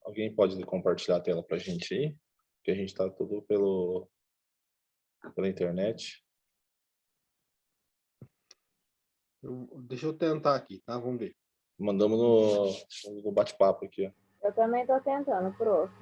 Alguém pode compartilhar a tela para a gente aí? Que a gente está tudo pela internet. Deixa eu tentar aqui, tá? Vamos ver. Mandamos no bate-papo aqui, ó. Eu também estou tentando, prof.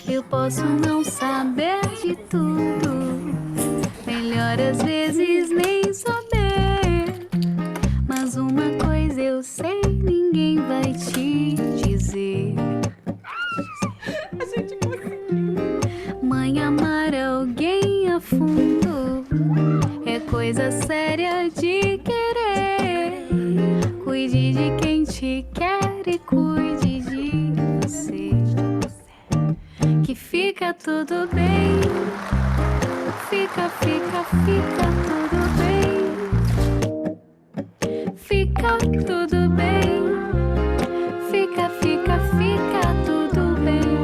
Eu posso não saber de tudo, melhor às vezes nem saber. Mas uma coisa eu sei, ninguém vai te dizer. Mãe, amar alguém a fundo é coisa séria de querer. Cuide de quem te quer e cuide de você. Que fica tudo bem. Fica tudo bem. Fica tudo bem. Fica tudo bem.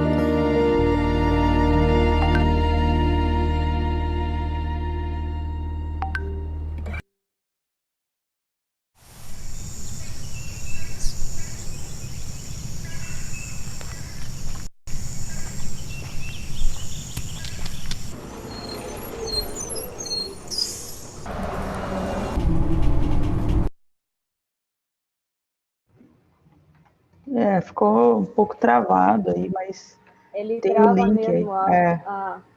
Ficou um pouco travado aí, mas Ele tem o trava link mesmo aí.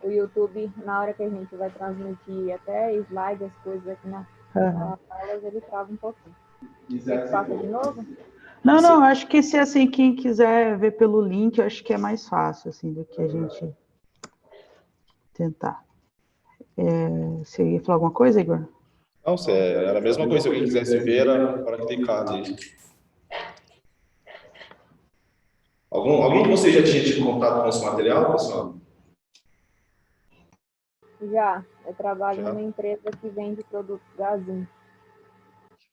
o YouTube na hora que a gente vai transmitir até slide, as coisas aqui nas aulas, ele trava um pouquinho. Você passa de novo? Não, acho que se assim, quem quiser ver pelo link, eu acho que é mais fácil, assim, do que a gente tentar. Você ia falar alguma coisa, Igor? Não, era a mesma coisa. Se alguém quisesse ver, era para clicar ali. Alguém de vocês já tinha tido contato com esse material, pessoal? Já. Eu trabalho numa empresa que vende produtos Gazin.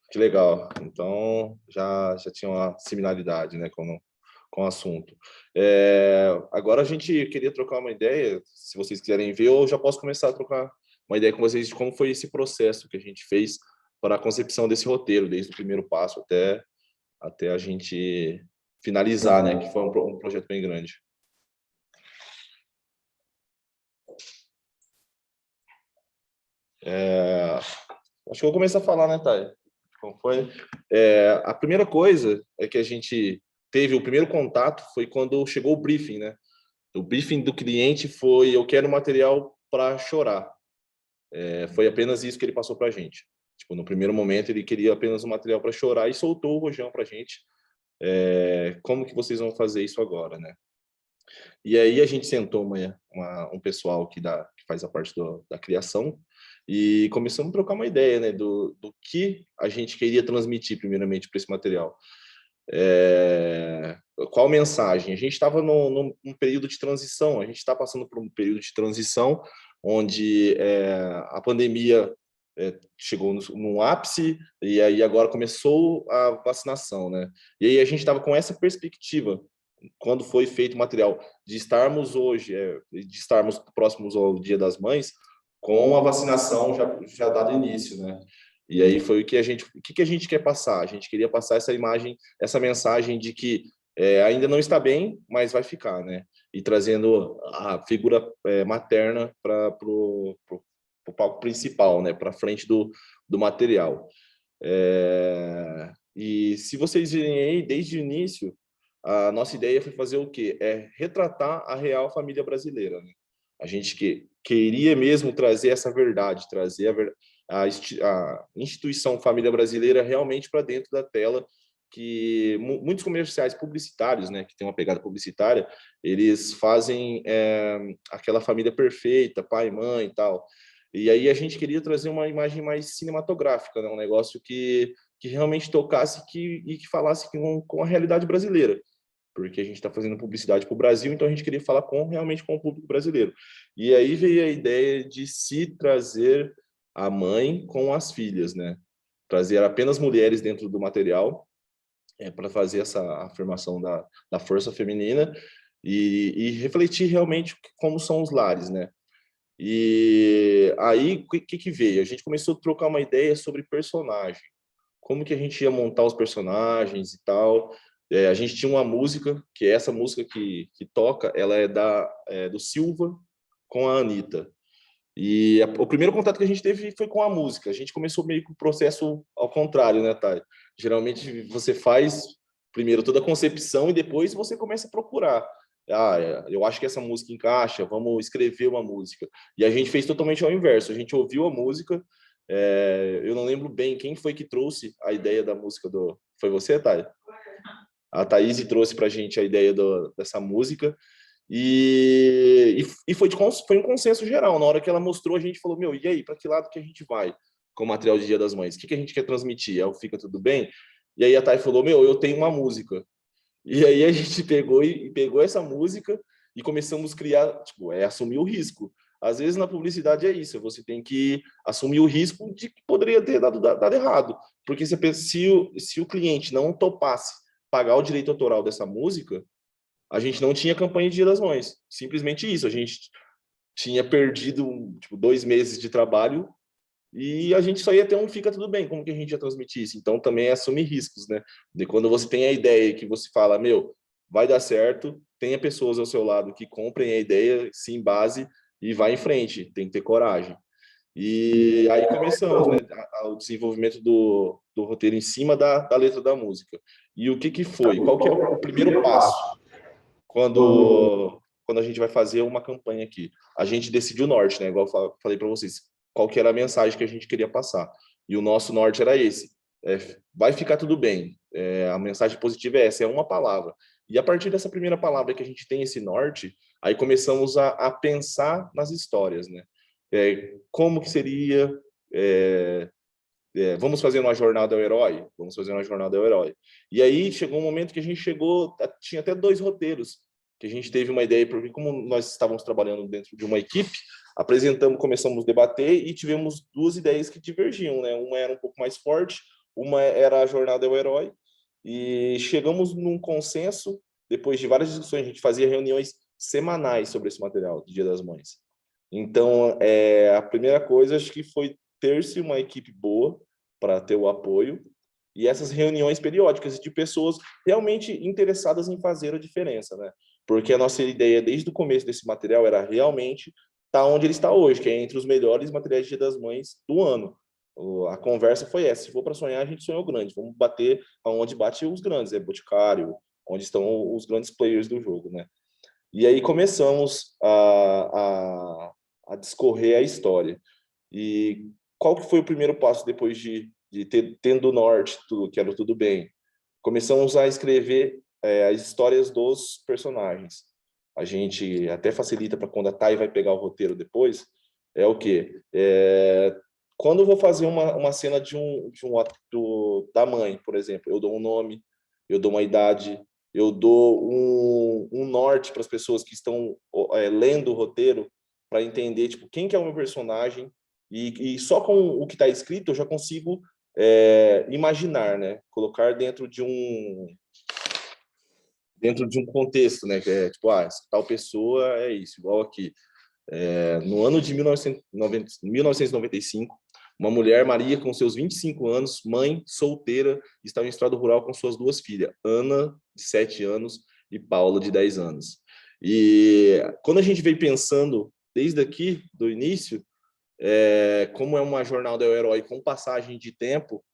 Que legal. Então, já tinha uma similaridade, né, com o assunto. Agora a gente queria trocar uma ideia, se vocês quiserem ver, eu já posso começar a trocar uma ideia com vocês de como foi esse processo que a gente fez para a concepção desse roteiro, desde o primeiro passo até a gente finalizar, né, que foi um projeto bem grande. Acho que eu vou começar a falar, né, Thay? Como foi? A primeira coisa é que a gente teve o primeiro contato foi quando chegou o briefing, né? O briefing do cliente foi: eu quero material para chorar. Foi apenas isso que ele passou para a gente. Tipo, no primeiro momento ele queria apenas um material para chorar e soltou o rojão para a gente. Como que vocês vão fazer isso agora, né? E aí a gente sentou um pessoal que faz a parte da criação e começamos a trocar uma ideia, né, do que a gente queria transmitir primeiramente para esse material. Qual mensagem? A gente estava num período de transição, a gente está passando por um período de transição onde a pandemia chegou num ápice, e aí agora começou a vacinação, né? E aí a gente estava com essa perspectiva, quando foi feito o material, de estarmos hoje, de estarmos próximos ao Dia das Mães, com a vacinação já dado início, né? E aí foi o que a gente quer passar? A gente queria passar essa imagem, essa mensagem de que ainda não está bem, mas vai ficar, né? E trazendo a figura materna para o palco principal, né? Para frente do material. E se vocês virem aí, desde o início, a nossa ideia foi fazer o quê? Retratar a real família brasileira, né? A gente queria mesmo trazer essa verdade, trazer a instituição família brasileira realmente para dentro da tela, que muitos comerciais publicitários, né, que tem uma pegada publicitária, eles fazem aquela família perfeita, pai, mãe e tal. E aí a gente queria trazer uma imagem mais cinematográfica, né, um negócio que realmente tocasse e que falasse com a realidade brasileira, porque a gente está fazendo publicidade para o Brasil, então a gente queria falar realmente com o público brasileiro. E aí veio a ideia de se trazer a mãe com as filhas, né? Trazer apenas mulheres dentro do material, para fazer essa afirmação da força feminina e refletir realmente como são os lares, né? E aí, o que veio? A gente começou a trocar uma ideia sobre personagem, como que a gente ia montar os personagens e tal. A gente tinha uma música, que é essa música que toca, ela é do Silva com a Anitta. E o primeiro contato que a gente teve foi com a música. A gente começou meio que o processo ao contrário, né, Thay? Geralmente você faz primeiro toda a concepção e depois você começa a procurar. Eu acho que essa música encaixa, vamos escrever uma música. E a gente fez totalmente ao inverso. A gente ouviu a música, eu não lembro bem quem foi que trouxe a ideia da música do... Foi você, Thay? A Thaís trouxe para a gente a ideia dessa música e foi um consenso geral. Na hora que ela mostrou, a gente falou, e aí, para que lado que a gente vai com o material de Dia das Mães? O que a gente quer transmitir? Fica tudo bem? E aí a Thay falou, eu tenho uma música. E aí a gente pegou essa música e começamos a criar, assumir o risco. Às vezes na publicidade é isso, você tem que assumir o risco de que poderia ter dado errado. Porque se o cliente não topasse pagar o direito autoral dessa música, a gente não tinha campanha de Dia das Mães. Simplesmente isso. A gente tinha perdido 2 meses de trabalho e a gente só ia ter fica tudo bem. Como que a gente ia transmitir isso? Então também é assumir riscos, né? De quando você tem a ideia que você fala, vai dar certo, tenha pessoas ao seu lado que comprem a ideia, se embase e vá em frente. Tem que ter coragem. E aí começamos, né, o desenvolvimento do roteiro em cima da letra da música. E o que foi? Qual que é o primeiro passo quando a gente vai fazer uma campanha aqui? A gente decidiu o norte, né? Igual eu falei para vocês, qual que era a mensagem que a gente queria passar. E o nosso norte era esse. Vai ficar tudo bem. A mensagem positiva é essa, é uma palavra. E a partir dessa primeira palavra que a gente tem esse norte, aí começamos a pensar nas histórias, né? Como que seria... vamos fazer uma jornada ao herói? Vamos fazer uma jornada ao herói. E aí chegou um momento que a gente tinha até 2 roteiros, que a gente teve uma ideia, porque como nós estávamos trabalhando dentro de uma equipe, começamos a debater e tivemos 2 ideias que divergiam, né? Uma era um pouco mais forte, uma era a jornada ao herói, e chegamos num consenso, depois de várias discussões, a gente fazia reuniões semanais sobre esse material do Dia das Mães. Então, a primeira coisa, acho que foi ter-se uma equipe boa para ter o apoio e essas reuniões periódicas de pessoas realmente interessadas em fazer a diferença, né? Porque a nossa ideia desde o começo desse material era realmente estar onde ele está hoje, que é entre os melhores materiais de Dia das Mães do ano. A conversa foi essa: se for para sonhar, a gente sonhou grande, vamos bater aonde bate os grandes, Boticário, onde estão os grandes players do jogo, né? E aí começamos a discorrer a história. E qual que foi o primeiro passo depois de tendo o norte, que era tudo bem? Começamos a escrever as histórias dos personagens. A gente até facilita para quando a Thay vai pegar o roteiro depois, o quê? Quando eu vou fazer uma cena da mãe, por exemplo, eu dou um nome, eu dou uma idade, eu dou um norte para as pessoas que estão lendo o roteiro, para entender quem que é o meu personagem, E só com o que está escrito eu já consigo imaginar, né? Colocar dentro de um contexto, né? Que é tipo, tal pessoa é isso, igual aqui. No ano de 1995, uma mulher, Maria, com seus 25 anos, mãe, solteira, estava em estrada rural com suas 2 filhas, Ana, de 7 anos, e Paula, de 10 anos. E quando a gente veio pensando, desde aqui, do início, como é uma jornada do herói com passagem de tempo,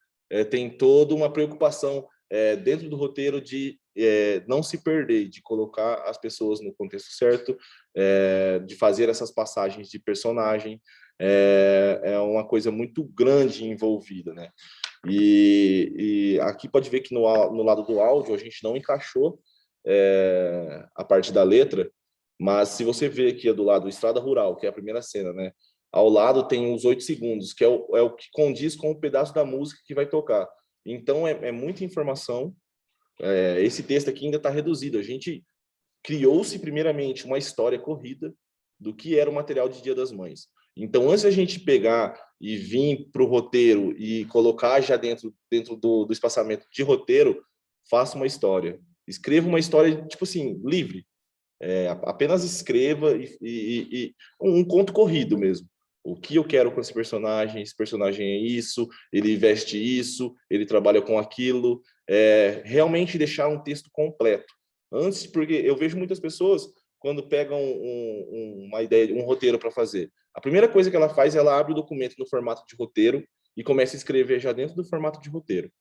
tem toda uma preocupação dentro do roteiro de não se perder, de colocar as pessoas no contexto certo, de fazer essas passagens de personagem. É uma coisa muito grande envolvida, né? E aqui pode ver que no lado do áudio a gente não encaixou a parte da letra, mas se você ver aqui do lado do Estrada Rural, que é a primeira cena, né? Ao lado tem os 8 segundos, que é o que condiz com o pedaço da música que vai tocar. Então, é muita informação. Esse texto aqui ainda está reduzido. A gente criou-se, primeiramente, uma história corrida do que era o material de Dia das Mães. Então, antes da gente pegar e vir para o roteiro e colocar já dentro do espaçamento de roteiro, faça uma história. Escreva uma história, tipo assim, livre. Apenas escreva e um conto corrido mesmo. O que eu quero com esse personagem é isso, ele veste isso, ele trabalha com aquilo. Realmente deixar um texto completo. Antes, porque eu vejo muitas pessoas, quando pegam uma ideia, um roteiro para fazer, a primeira coisa que ela faz, ela abre o documento no formato de roteiro e começa a escrever já dentro do formato de roteiro.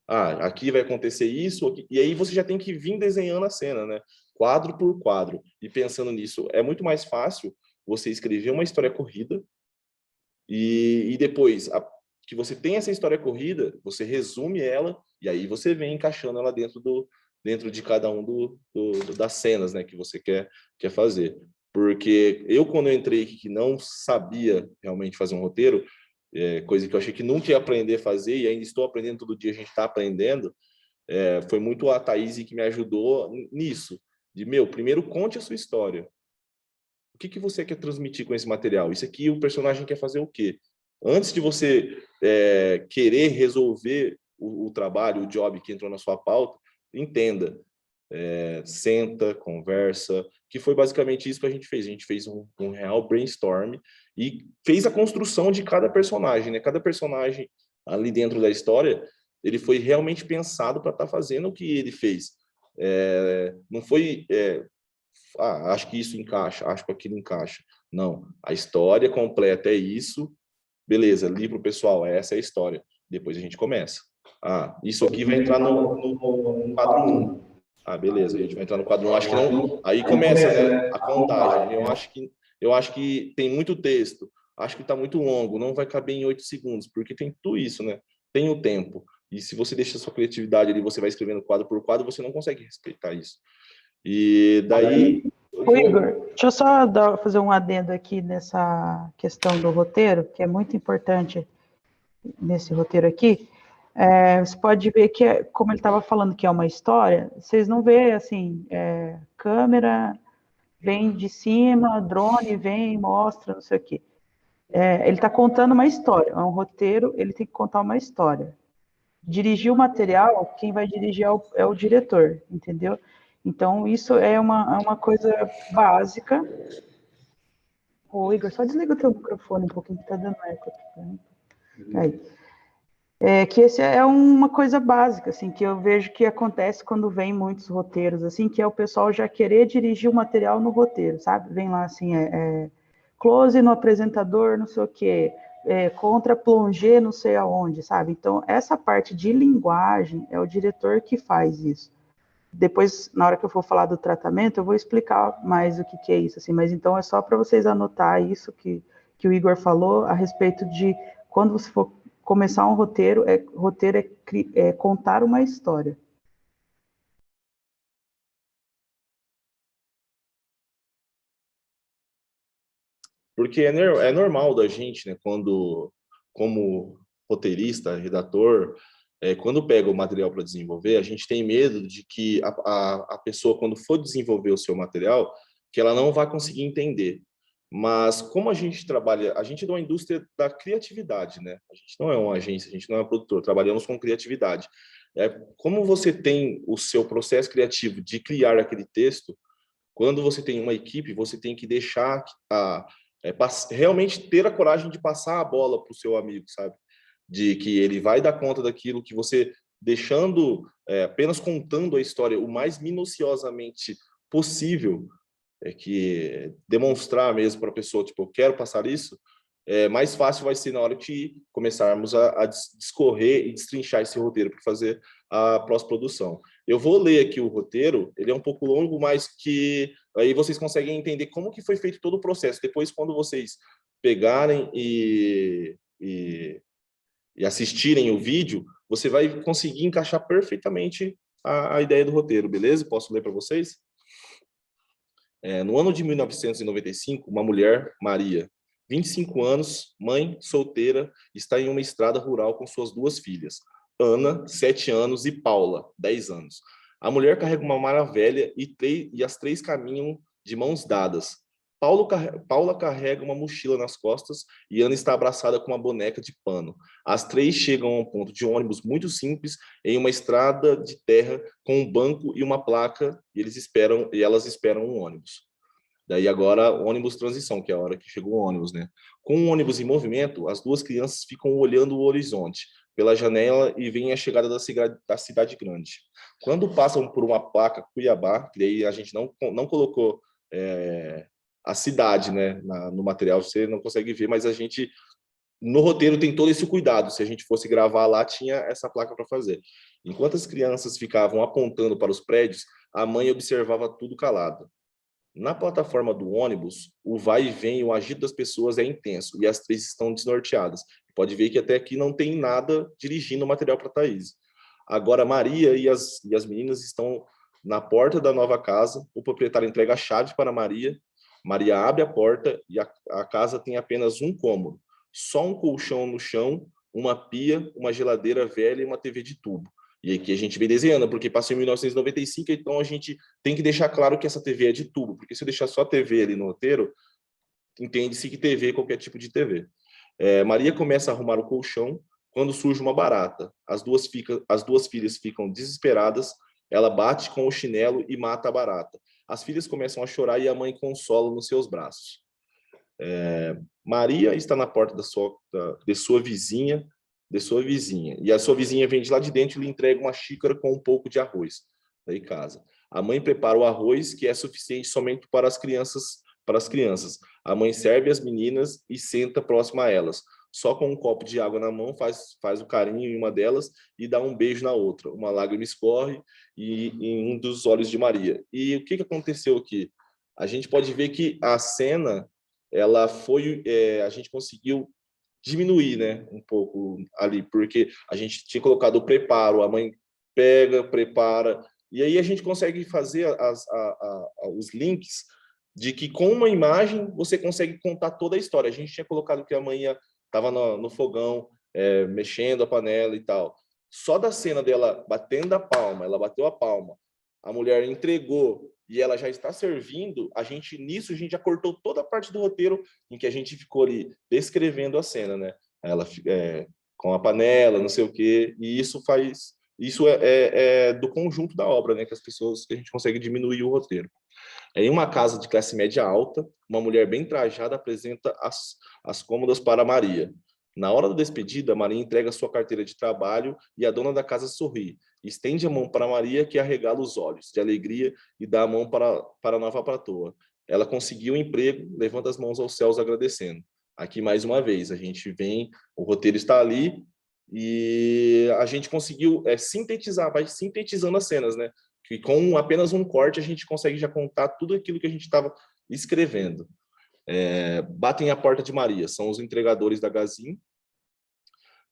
Aqui vai acontecer isso, aqui, e aí você já tem que vir desenhando a cena, né? Quadro por quadro. E pensando nisso, é muito mais fácil você escrever uma história corrida e depois que você tem essa história corrida, você resume ela e aí você vem encaixando ela dentro de cada das cenas, né, que você quer fazer. Porque quando eu entrei aqui, que não sabia realmente fazer um roteiro, coisa que eu achei que nunca ia aprender a fazer e ainda estou aprendendo todo dia, a gente está aprendendo, foi muito a Thaís que me ajudou nisso. Primeiro conte a sua história. O que você quer transmitir com esse material? Isso aqui, o personagem quer fazer o quê? Antes de você querer resolver o trabalho, o job que entrou na sua pauta, entenda. Senta, conversa, que foi basicamente isso que a gente fez. A gente fez um real brainstorm e fez a construção de cada personagem, né? Cada personagem ali dentro da história, ele foi realmente pensado para estar fazendo o que ele fez. Não foi... acho que isso encaixa, acho que aquilo encaixa. Não, a história completa é isso, beleza, li para o pessoal, essa é a história. Depois a gente começa. Isso aqui vai entrar no quadro 1. Beleza, a gente vai entrar no quadro 1. Acho que não. Aí começa, né, a contagem. Eu acho que tem muito texto, acho que está muito longo, não vai caber em 8 segundos, porque tem tudo isso, né? Tem o tempo. E se você deixa a sua criatividade ali, você vai escrevendo quadro por quadro, você não consegue respeitar isso. E daí... Igor, deixa eu só fazer um adendo aqui nessa questão do roteiro, que é muito importante nesse roteiro aqui. Você pode ver que, como ele estava falando que é uma história, vocês não vê, assim, câmera vem de cima, drone vem, mostra, não sei o quê. Ele está contando uma história, é um roteiro, ele tem que contar uma história. Dirigir o material, quem vai dirigir é o diretor, entendeu? Então, isso é uma coisa básica. Igor, só desliga o teu microfone um pouquinho, que está dando eco aqui. Aí. Que esse é uma coisa básica, assim, que eu vejo que acontece quando vem muitos roteiros, assim, que é o pessoal já querer dirigir o material no roteiro, sabe? Vem lá, assim, close no apresentador, não sei o quê, contra plongé, não sei aonde, sabe? Então, essa parte de linguagem é o diretor que faz isso. Depois, na hora que eu for falar do tratamento, eu vou explicar mais o que é isso, assim, mas então é só para vocês anotar isso que o Igor falou a respeito de quando você for começar um roteiro, é contar uma história. Porque é normal da gente, né, como roteirista, redator, quando pega o material para desenvolver, a gente tem medo de que a pessoa, quando for desenvolver o seu material, que ela não vai conseguir entender. Mas como a gente trabalha, a gente é uma indústria da criatividade, né? A gente não é uma agência, a gente não é uma produtora, trabalhamos com criatividade. Como você tem o seu processo criativo de criar aquele texto, quando você tem uma equipe, você tem que deixar realmente ter a coragem de passar a bola para o seu amigo, sabe? De que ele vai dar conta daquilo que você deixando, apenas contando a história o mais minuciosamente possível, que demonstrar mesmo para a pessoa, tipo, eu quero passar isso, mais fácil vai ser na hora que começarmos a discorrer e destrinchar esse roteiro para fazer a pós-produção. Eu vou ler aqui o roteiro, ele é um pouco longo, mas que aí vocês conseguem entender como que foi feito todo o processo. Depois, quando vocês pegarem e assistirem o vídeo, você vai conseguir encaixar perfeitamente a ideia do roteiro, beleza? Posso ler para vocês? No ano de 1995, uma mulher, Maria, 25 anos, mãe, solteira, está em uma estrada rural com suas 2 filhas, Ana, 7 anos, e Paula, 10 anos. A mulher carrega uma mara velha e as 3 caminham de mãos dadas. Paula carrega uma mochila nas costas e Ana está abraçada com uma boneca de pano. As 3 chegam a um ponto de ônibus muito simples, em uma estrada de terra com um banco e uma placa, e elas esperam um ônibus. Daí agora, ônibus transição, que é a hora que chegou o ônibus, né? Com o ônibus em movimento, as 2 crianças ficam olhando o horizonte pela janela e veem a chegada da cidade grande. Quando passam por uma placa Cuiabá, que daí a gente não colocou a cidade, né, no material, você não consegue ver, mas a gente, no roteiro, tem todo esse cuidado. Se a gente fosse gravar lá, tinha essa placa para fazer. Enquanto as crianças ficavam apontando para os prédios, a mãe observava tudo calada. Na plataforma do ônibus, o vai e vem, o agito das pessoas é intenso e as 3 estão desnorteadas. Pode ver que até aqui não tem nada dirigindo o material para a Thaís. Agora, Maria e as meninas estão na porta da nova casa, o proprietário entrega a chave para Maria, Maria abre a porta e a casa tem apenas um cômodo, só um colchão no chão, uma pia, uma geladeira velha e uma TV de tubo. E aqui a gente vem desenhando, porque passou em 1995, então a gente tem que deixar claro que essa TV é de tubo, porque se eu deixar só a TV ali no roteiro, entende-se que TV é qualquer tipo de TV. Maria começa a arrumar o colchão quando surge uma barata. As duas filhas ficam desesperadas, ela bate com o chinelo e mata a barata. As filhas começam a chorar e a mãe consola nos seus braços. Maria está na porta de sua vizinha, e a sua vizinha vem de lá de dentro e lhe entrega uma xícara com um pouco de arroz. Daí casa. A mãe prepara o arroz, que é suficiente somente para as crianças. A mãe serve as meninas e senta próximo a elas. Só com um copo de água na mão, faz o carinho em uma delas e dá um beijo na outra. Uma lágrima escorre em um dos olhos de Maria. E o que aconteceu aqui? A gente pode ver que a cena, a gente conseguiu diminuir, né, um pouco ali, porque a gente tinha colocado o preparo, a mãe prepara, e aí a gente consegue fazer os links de que com uma imagem você consegue contar toda a história. A gente tinha colocado que a mãe estava no fogão, mexendo a panela e tal. Só da cena dela batendo a palma, ela bateu a palma, a mulher entregou e ela já está servindo, nisso a gente já cortou toda a parte do roteiro em que a gente ficou ali descrevendo a cena, né? Ela com a panela, não sei o quê, e isso é do conjunto da obra, né? Que a gente consegue diminuir o roteiro. Em uma casa de classe média alta, uma mulher bem trajada apresenta as cômodas para Maria. Na hora da despedida, Maria entrega sua carteira de trabalho e a dona da casa sorri. Estende a mão para Maria, que arregala os olhos de alegria e dá a mão para a nova patroa. Ela conseguiu um emprego, levanta as mãos aos céus agradecendo. Aqui, mais uma vez, a gente vem, o roteiro está ali e a gente conseguiu sintetizar, vai sintetizando as cenas, né? Que com apenas um corte a gente consegue já contar tudo aquilo que a gente estava escrevendo. Batem a porta de Maria, são os entregadores da Gazin,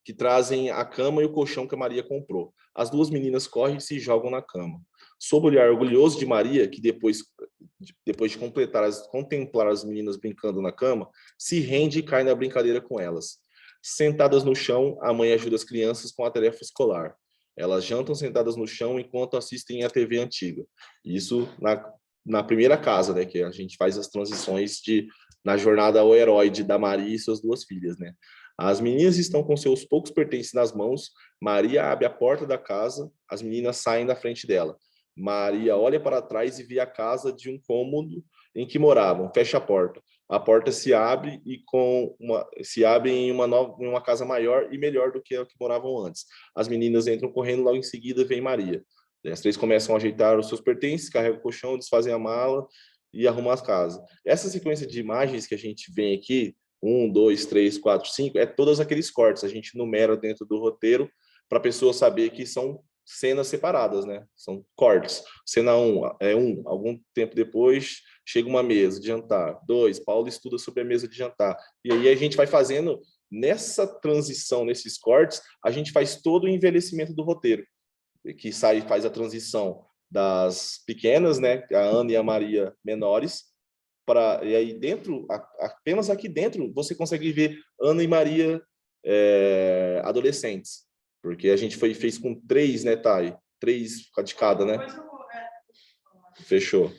que trazem a cama e o colchão que a Maria comprou. As 2 meninas correm e se jogam na cama. Sob o olhar orgulhoso de Maria, que depois de contemplar as meninas brincando na cama, se rende e cai na brincadeira com elas. Sentadas no chão, a mãe ajuda as crianças com a tarefa escolar. Elas jantam sentadas no chão enquanto assistem à TV antiga. Isso na primeira casa, né, que a gente faz as transições na jornada ao herói da Maria e suas duas filhas, né? As meninas estão com seus poucos pertences nas mãos. Maria abre a porta da casa, as meninas saem da frente dela. Maria olha para trás e vê a casa de um cômodo em que moravam. Fecha a porta. A porta se abre em uma casa maior e melhor do que a que moravam antes. As meninas entram correndo, logo em seguida vem Maria. As três começam a ajeitar os seus pertences, carregam o colchão, desfazem a mala e arrumam as casas. Essa sequência de imagens que a gente vê aqui, 1, 2, 3, 4, 5, é todos aqueles cortes. A gente numera dentro do roteiro para a pessoa saber que são cenas separadas, né? São cortes. Cena 1 é algum tempo depois chega uma mesa de jantar. 2, Paulo estuda sobre a mesa de jantar. E aí a gente vai fazendo, nessa transição, nesses cortes, a gente faz todo o envelhecimento do roteiro, que faz a transição das pequenas, né? A Ana e a Maria menores, e aí dentro, apenas aqui dentro, você consegue ver Ana e Maria adolescentes. Porque a gente fez com 3, né, Thay? 3 de cada, né? Fechou.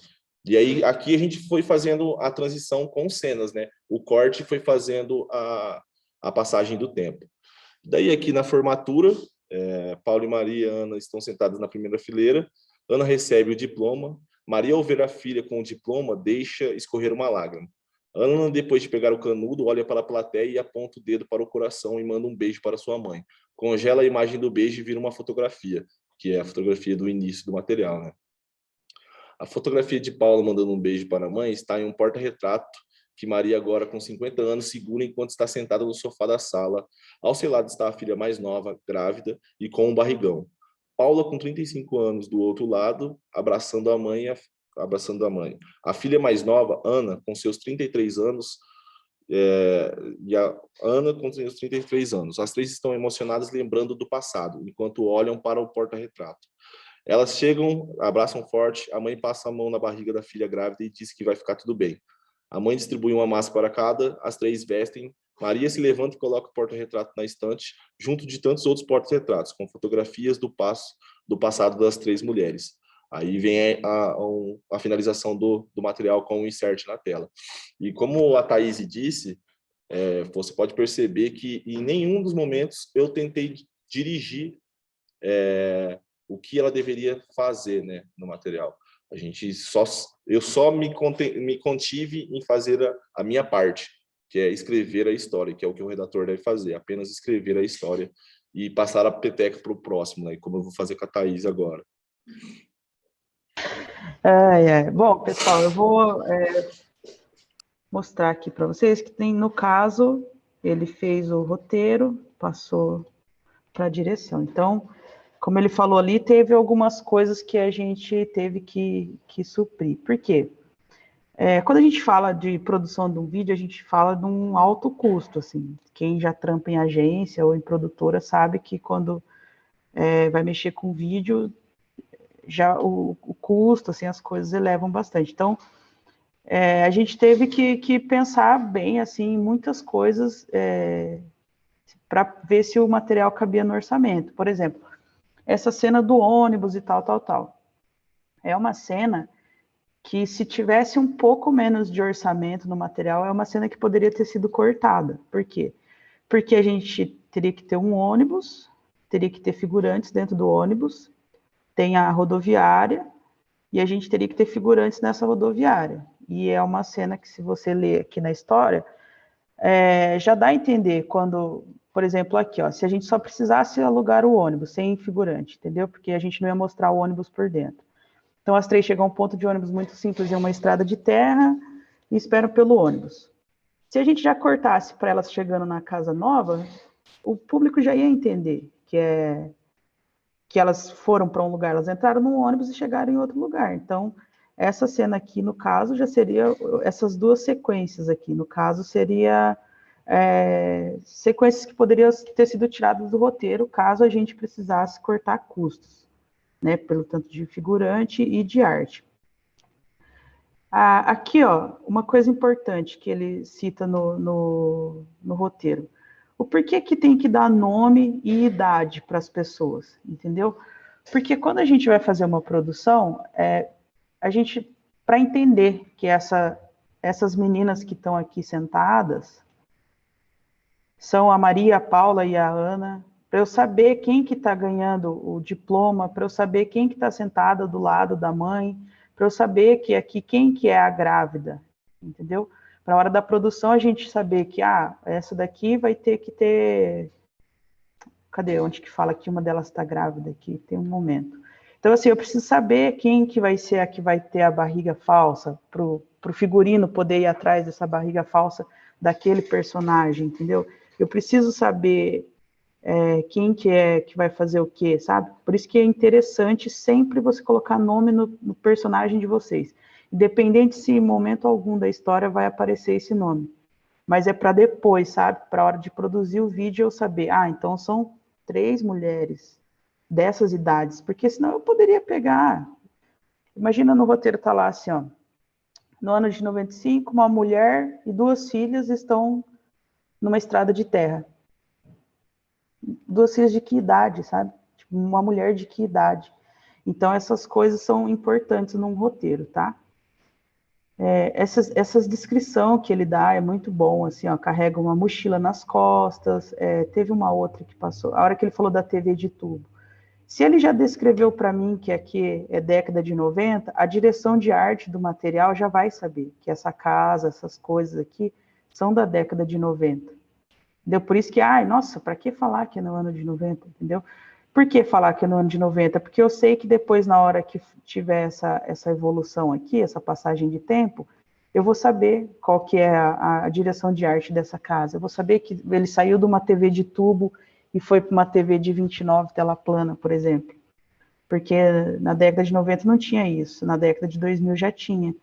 E aí, aqui a gente foi fazendo a transição com cenas, né? O corte foi fazendo a passagem do tempo. Daí, aqui na formatura, Paulo e Maria e Ana estão sentados na primeira fileira. Ana recebe o diploma. Maria, ao ver a filha com o diploma, deixa escorrer uma lágrima. Ana, depois de pegar o canudo, olha para a plateia e aponta o dedo para o coração e manda um beijo para sua mãe. Congela a imagem do beijo e vira uma fotografia, que é a fotografia do início do material, né? A fotografia de Paulo mandando um beijo para a mãe está em um porta-retrato que Maria, agora com 50 anos, segura enquanto está sentada no sofá da sala. Ao seu lado está a filha mais nova, grávida e com um barrigão. Paula, com 35 anos, do outro lado, abraçando a mãe. A filha mais nova, Ana, com seus 33 anos, e a Ana com seus 33 anos. As três estão emocionadas, lembrando do passado, enquanto olham para o porta-retrato. Elas chegam, abraçam forte, a mãe passa a mão na barriga da filha grávida e diz que vai ficar tudo bem. A mãe distribui uma massa para cada, as três vestem. Maria se levanta e coloca o porta-retrato na estante, junto de tantos outros porta-retratos, com fotografias do passado das três mulheres. Aí vem a finalização do material com o insert na tela. E como a Thaís disse, você pode perceber que em nenhum dos momentos eu tentei dirigir o que ela deveria fazer, né, no material. Eu só me contive em fazer a minha parte, que é escrever a história, que é o que o redator deve fazer, apenas escrever a história e passar a peteca para o próximo, né, como eu vou fazer com a Thaís agora. Bom, pessoal, eu vou mostrar aqui para vocês que tem, no caso, ele fez o roteiro, passou para a direção. Então, como ele falou ali, teve algumas coisas que a gente teve que suprir. Por quê? Quando a gente fala de produção de um vídeo, a gente fala de um alto custo, assim. Quem já trampa em agência ou em produtora sabe que quando vai mexer com vídeo, já o custo, assim, as coisas elevam bastante. Então, a gente teve que pensar bem, assim, em muitas coisas para ver se o material cabia no orçamento. Por exemplo, essa cena do ônibus e tal. É uma cena que, se tivesse um pouco menos de orçamento no material, é uma cena que poderia ter sido cortada. Por quê? Porque a gente teria que ter um ônibus, teria que ter figurantes dentro do ônibus, tem a rodoviária, e a gente teria que ter figurantes nessa rodoviária. E é uma cena que, se você ler aqui na história, já dá a entender quando, por exemplo, aqui, ó, se a gente só precisasse alugar o ônibus sem figurante, entendeu? Porque a gente não ia mostrar o ônibus por dentro. Então, as três chegam a um ponto de ônibus muito simples, em uma estrada de terra, e esperam pelo ônibus. Se a gente já cortasse para elas chegando na casa nova, o público já ia entender que elas foram para um lugar, elas entraram num ônibus e chegaram em outro lugar. Então, essa cena aqui, no caso, já seria essas duas sequências aqui. No caso, seria sequências que poderiam ter sido tiradas do roteiro, caso a gente precisasse cortar custos, né, pelo tanto de figurante e de arte. Aqui, ó, uma coisa importante que ele cita no roteiro. O porquê que tem que dar nome e idade para as pessoas, entendeu? Porque quando a gente vai fazer uma produção, a gente, para entender que essa essas meninas que estão aqui sentadas são a Maria, a Paula e a Ana, para eu saber quem que está ganhando o diploma, para eu saber quem que está sentada do lado da mãe, para eu saber que aqui quem que é a grávida, entendeu? Para a hora da produção a gente saber que, essa daqui vai ter que ter... Cadê? Onde que fala que uma delas está grávida aqui? Tem um momento. Então, assim, eu preciso saber quem que vai ser a que vai ter a barriga falsa, para o figurino poder ir atrás dessa barriga falsa daquele personagem, entendeu? Eu preciso saber quem que é que vai fazer o quê, sabe? Por isso que é interessante sempre você colocar nome no personagem de vocês. Independente se em momento algum da história vai aparecer esse nome. Mas é para depois, sabe? Para a hora de produzir o vídeo eu saber, então são 3 mulheres dessas idades, porque senão eu poderia pegar... Imagina no roteiro tá lá assim, ó, no ano de 95, uma mulher e 2 filhas estão numa estrada de terra. 2 filhas de que idade, sabe? Tipo, uma mulher de que idade? Então, essas coisas são importantes num roteiro, tá? Essas descrição que ele dá é muito bom, assim, ó, carrega uma mochila nas costas, teve uma outra que passou, a hora que ele falou da TV de tubo. Se ele já descreveu para mim que aqui é década de 90, a direção de arte do material já vai saber que essa casa, essas coisas aqui, são da década de 90. Entendeu? Por isso que, nossa, para que falar que é no ano de 90, entendeu? Por que falar que é no ano de 90? Porque eu sei que depois, na hora que tiver essa evolução aqui, essa passagem de tempo, eu vou saber qual que é a direção de arte dessa casa. Eu vou saber que ele saiu de uma TV de tubo e foi para uma TV de 29 tela plana, por exemplo. Porque na década de 90 não tinha isso, na década de 2000 já tinha.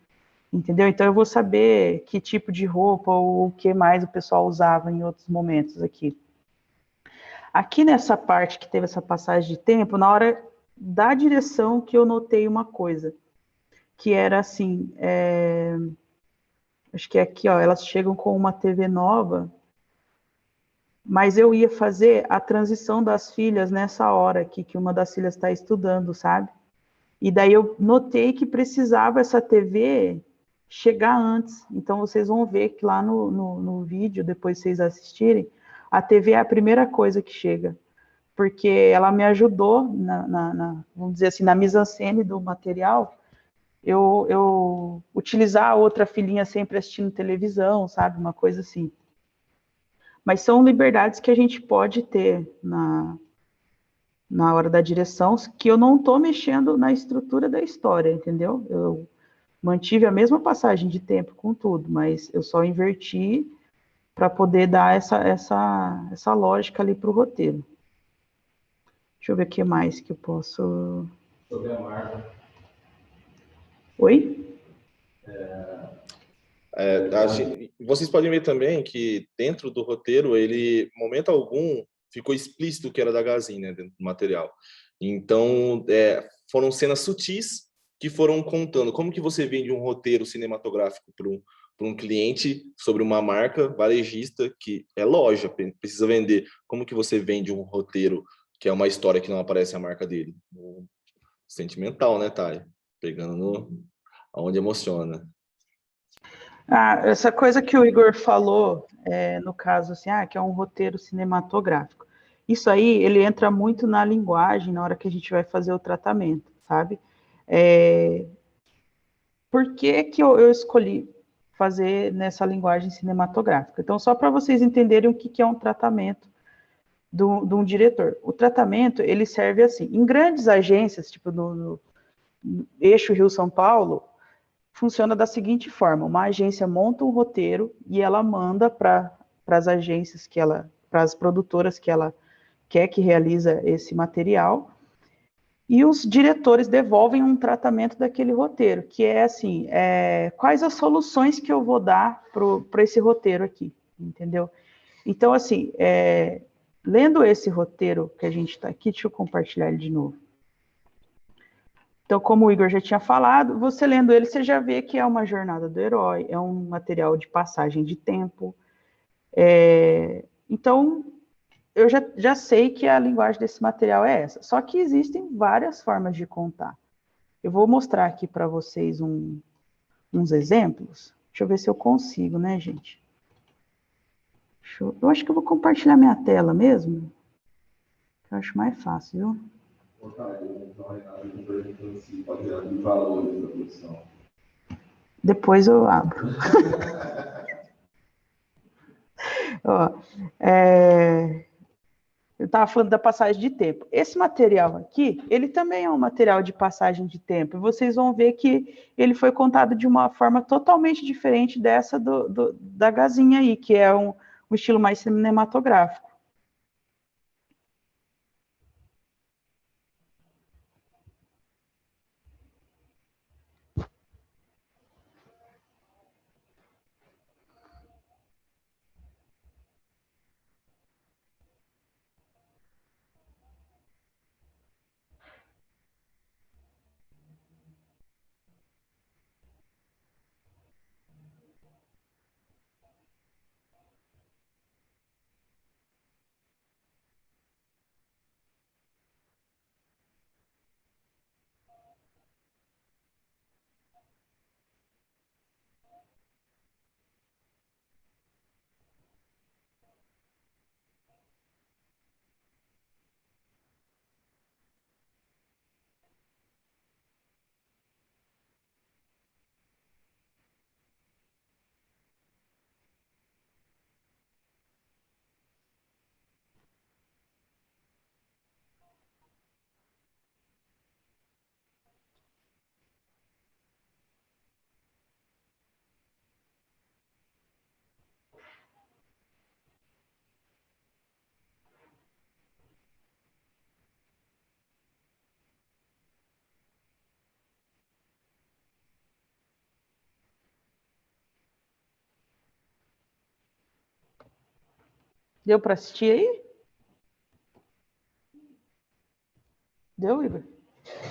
Entendeu? Então eu vou saber que tipo de roupa ou o que mais o pessoal usava em outros momentos aqui. Aqui nessa parte que teve essa passagem de tempo, na hora da direção que eu notei uma coisa, que era assim, acho que aqui, ó, elas chegam com uma TV nova, mas eu ia fazer a transição das filhas nessa hora aqui, que uma das filhas está estudando, sabe? E daí eu notei que precisava essa TV chegar antes. Então, vocês vão ver que lá no vídeo, depois vocês assistirem, a TV é a primeira coisa que chega. Porque ela me ajudou, vamos dizer assim, na mise-en-scène do material, eu utilizar a outra filhinha sempre assistindo televisão, sabe? Uma coisa assim. Mas são liberdades que a gente pode ter na hora da direção, que eu não estou mexendo na estrutura da história, entendeu? Eu mantive a mesma passagem de tempo com tudo, mas eu só inverti para poder dar essa lógica ali para o roteiro. Deixa eu ver o que mais que eu posso... Sobre a marca. Oi? Vocês podem ver também que dentro do roteiro, ele, em momento algum, ficou explícito que era da Gazin, né, dentro do material. Então, foram cenas sutis que foram contando como que você vende um roteiro cinematográfico para um cliente sobre uma marca varejista que é loja, precisa vender. Como que você vende um roteiro que é uma história que não aparece a marca dele? Sentimental, né, Thay? Pegando aonde emociona. Essa coisa que o Igor falou, no caso, assim, que é um roteiro cinematográfico. Isso aí, ele entra muito na linguagem, na hora que a gente vai fazer o tratamento, sabe? Por que que eu escolhi fazer nessa linguagem cinematográfica? Então, só para vocês entenderem o que é um tratamento de um diretor. O tratamento, ele serve assim, em grandes agências, tipo no eixo Rio-São Paulo, funciona da seguinte forma: uma agência monta um roteiro e ela manda para as agências para as produtoras que ela quer que realiza esse material, e os diretores devolvem um tratamento daquele roteiro, que é assim, quais as soluções que eu vou dar para esse roteiro aqui, entendeu? Então, assim, lendo esse roteiro que a gente está aqui, deixa eu compartilhar ele de novo. Então, como o Igor já tinha falado, você lendo ele, você já vê que é uma jornada do herói, é um material de passagem de tempo. Então, eu já sei que a linguagem desse material é essa. Só que existem várias formas de contar. Eu vou mostrar aqui para vocês uns exemplos. Deixa eu ver se eu consigo, né, gente? Eu acho que eu vou compartilhar minha tela mesmo. Eu acho mais fácil, viu? Depois eu abro. Ó, eu estava falando da passagem de tempo. Esse material aqui, ele também é um material de passagem de tempo. E vocês vão ver que ele foi contado de uma forma totalmente diferente dessa da Gazinha aí, que é um estilo mais cinematográfico. Deu para assistir aí? Deu, Igor?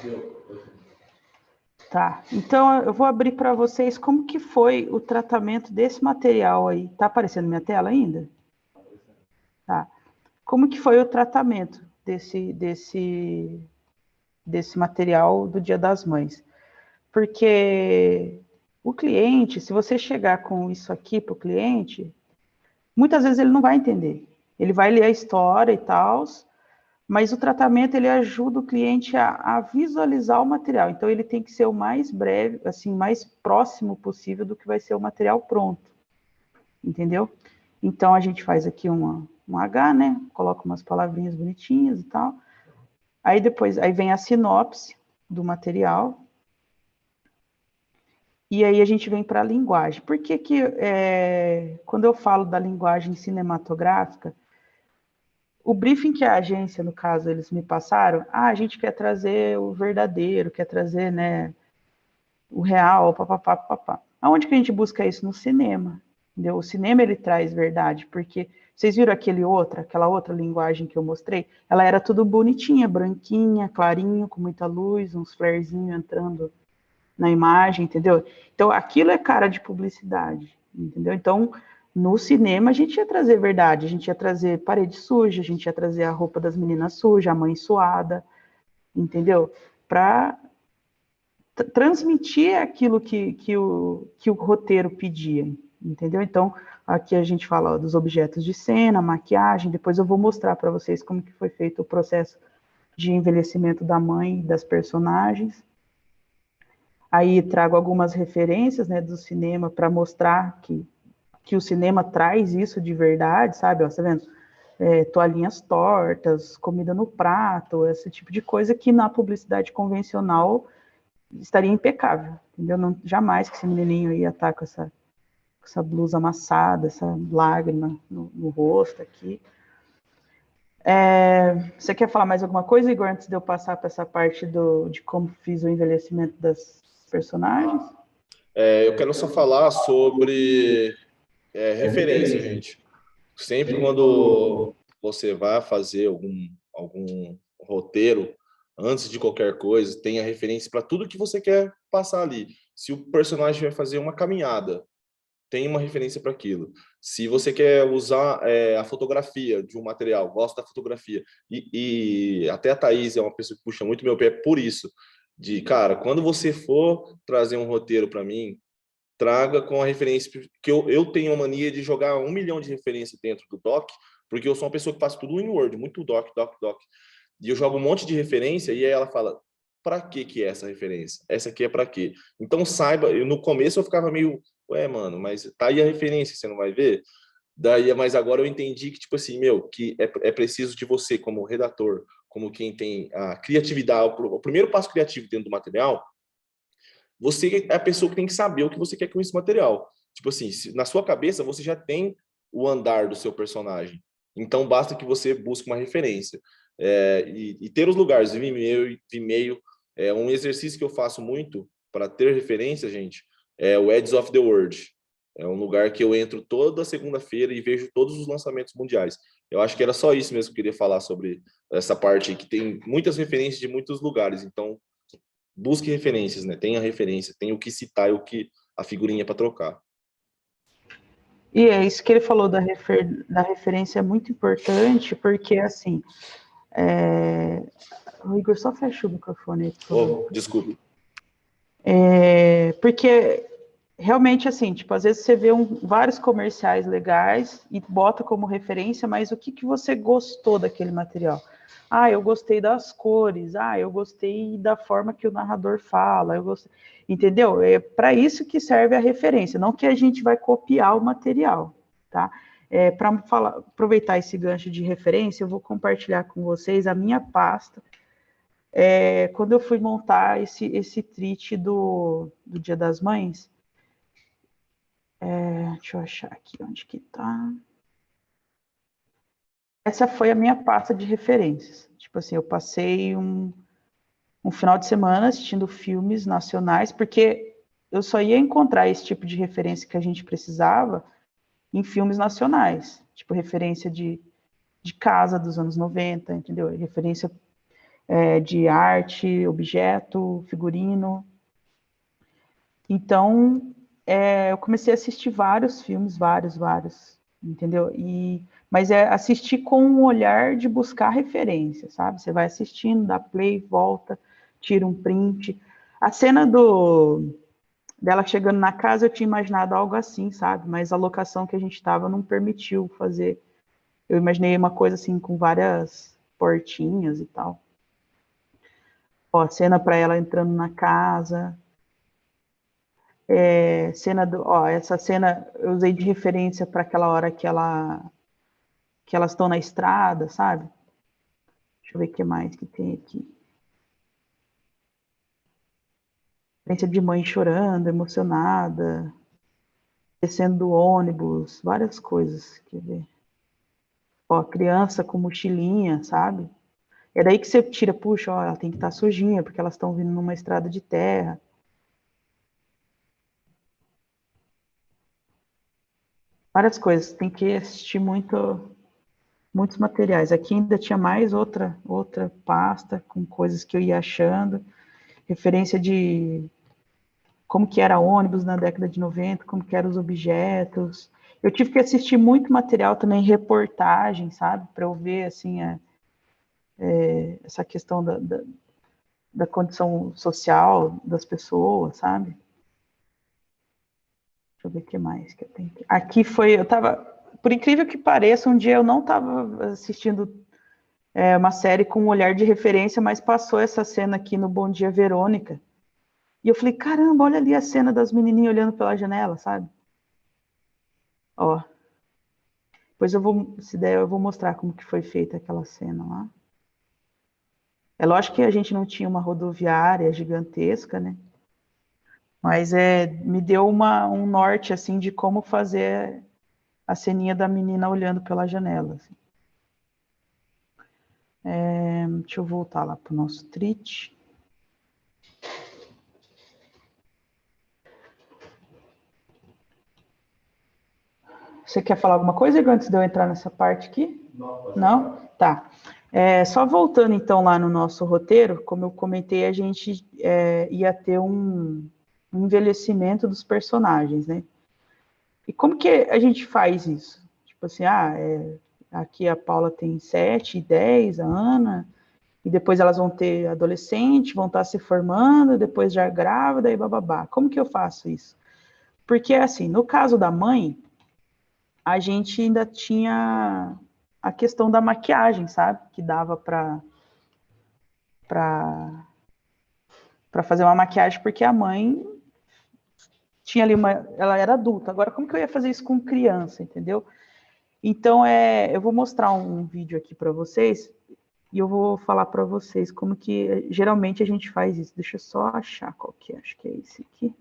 Deu. Tá, então eu vou abrir para vocês como que foi o tratamento desse material aí. Tá aparecendo minha tela ainda? Tá. Como que foi o tratamento desse material do Dia das Mães? Porque o cliente, se você chegar com isso aqui para o cliente, muitas vezes ele não vai entender. Ele vai ler a história e tal, mas o tratamento ele ajuda o cliente a visualizar o material. Então ele tem que ser o mais breve, assim, mais próximo possível do que vai ser o material pronto. Entendeu? Então a gente faz aqui um H, né? Coloca umas palavrinhas bonitinhas e tal. Aí depois vem a sinopse do material. E aí a gente vem para a linguagem. Por que quando eu falo da linguagem cinematográfica, o briefing que a agência, no caso, eles me passaram, a gente quer trazer o verdadeiro, quer trazer, né, o real, papapá, papapá. Aonde que a gente busca isso? No cinema, entendeu? O cinema, ele traz verdade, porque vocês viram aquela outra linguagem que eu mostrei? Ela era tudo bonitinha, branquinha, clarinho, com muita luz, uns flarezinhos entrando na imagem, entendeu? Então, aquilo é cara de publicidade, entendeu? Então, no cinema, a gente ia trazer verdade, a gente ia trazer parede suja, a gente ia trazer a roupa das meninas suja, a mãe suada, entendeu? Para transmitir aquilo que o roteiro pedia, entendeu? Então, aqui a gente fala dos objetos de cena, maquiagem, depois eu vou mostrar para vocês como que foi feito o processo de envelhecimento da mãe e das personagens. Aí trago algumas referências, né, do cinema para mostrar que o cinema traz isso de verdade, sabe? Ó, tá vendo? Toalhinhas tortas, comida no prato, esse tipo de coisa que na publicidade convencional estaria impecável, entendeu? Não, jamais que esse menininho ia estar com essa blusa amassada, essa lágrima no rosto aqui. Você quer falar mais alguma coisa, Igor, antes de eu passar para essa parte de como fiz o envelhecimento das personagens? Eu quero só falar sobre referência, gente. Sempre quando você vai fazer algum roteiro, antes de qualquer coisa, tenha referência para tudo que você quer passar ali. Se o personagem vai fazer uma caminhada, tem uma referência para aquilo. Se você quer usar a fotografia de um material, gosta da fotografia, e até a Thaís é uma pessoa que puxa muito meu pé por isso, cara, quando você for trazer um roteiro para mim, traga com a referência, que eu tenho a mania de jogar 1 milhão de referências dentro do doc, porque eu sou uma pessoa que faz tudo em Word, muito doc. E eu jogo um monte de referência e aí ela fala, para que é essa referência? Essa aqui é para quê? Então saiba, no começo eu ficava meio, ué, mano, mas tá aí a referência, você não vai ver? Mas agora eu entendi que, tipo assim, que é preciso de você, como redator, como quem tem a criatividade, o primeiro passo criativo dentro do material, você é a pessoa que tem que saber o que você quer com esse material. Tipo assim, na sua cabeça você já tem o andar do seu personagem. Então basta que você busque uma referência. E ter os lugares, Vimeo, um exercício que eu faço muito para ter referência, gente, é o Edges of the World. É um lugar que eu entro toda segunda-feira e vejo todos os lançamentos mundiais. Eu acho que era só isso mesmo que eu queria falar sobre essa parte, que tem muitas referências de muitos lugares. Então, busque referências, né? Tenha referência, tenha o que citar e o que a figurinha para trocar. E é isso que ele falou da referência é muito importante, porque, assim, o Igor, só fecha o microfone aí, por favor. Desculpe. Porque, realmente, assim, tipo, às vezes você vê vários comerciais legais e bota como referência, mas o que você gostou daquele material? Ah, eu gostei das cores, eu gostei da forma que o narrador fala, eu gostei... Entendeu? É para isso que serve a referência, não que a gente vai copiar o material, tá? Para aproveitar esse gancho de referência, eu vou compartilhar com vocês a minha pasta, quando eu fui montar esse treat do Dia das Mães. Deixa eu achar aqui onde que tá. Essa foi a minha pasta de referências. Tipo assim, eu passei um final de semana assistindo filmes nacionais, porque eu só ia encontrar esse tipo de referência que a gente precisava em filmes nacionais. Tipo, referência de casa dos anos 90, entendeu? Referência de arte, objeto, figurino. Então, eu comecei a assistir vários filmes, vários, entendeu? Mas assistir com um olhar de buscar referência, sabe? Você vai assistindo, dá play, volta, tira um print. A cena dela chegando na casa, eu tinha imaginado algo assim, sabe? Mas a locação que a gente estava não permitiu fazer. Eu imaginei uma coisa assim, com várias portinhas e tal. Ó, a cena para ela entrando na casa. Essa cena eu usei de referência para aquela hora que elas estão na estrada, sabe? Deixa eu ver o que mais que tem aqui. Referência de mãe chorando, emocionada, descendo do ônibus, várias coisas. Quer ver? Ó, criança com mochilinha, sabe? É daí que você tira, puxa, ó, ela tem que estar sujinha, porque elas estão vindo numa estrada de terra. Várias coisas, tem que assistir muitos materiais. Aqui ainda tinha mais outra pasta com coisas que eu ia achando, referência de como que era ônibus na década de 90, como que eram os objetos. Eu tive que assistir muito material também, reportagem, sabe, para eu ver, assim, essa questão da condição social das pessoas, sabe? Deixa eu ver o que mais que eu tenho aqui. Aqui por incrível que pareça, um dia eu não estava assistindo uma série com um olhar de referência, mas passou essa cena aqui no Bom Dia Verônica. E eu falei, caramba, olha ali a cena das menininhas olhando pela janela, sabe? Ó. Depois se der, eu vou mostrar como que foi feita aquela cena lá. É lógico que a gente não tinha uma rodoviária gigantesca, né? Mas me deu um norte, assim, de como fazer a ceninha da menina olhando pela janela. Assim. Deixa eu voltar lá para o nosso treat. Você quer falar alguma coisa, Igor, antes de eu entrar nessa parte aqui? Não? Tá. Só voltando, então, lá no nosso roteiro, como eu comentei, a gente ia ter um envelhecimento dos personagens, né? E como que a gente faz isso? Tipo assim, aqui a Paula tem 7, 10, a Ana, e depois elas vão ter adolescente, vão estar se formando, depois já grávida e bababá. Como que eu faço isso? Porque, assim, no caso da mãe, a gente ainda tinha a questão da maquiagem, sabe? Que dava para fazer uma maquiagem, porque a mãe tinha ali ela era adulta. Agora, como que eu ia fazer isso com criança, entendeu? Então, eu vou mostrar um vídeo aqui para vocês e eu vou falar para vocês como que geralmente a gente faz isso. Deixa eu só achar qual que é, acho que é esse aqui.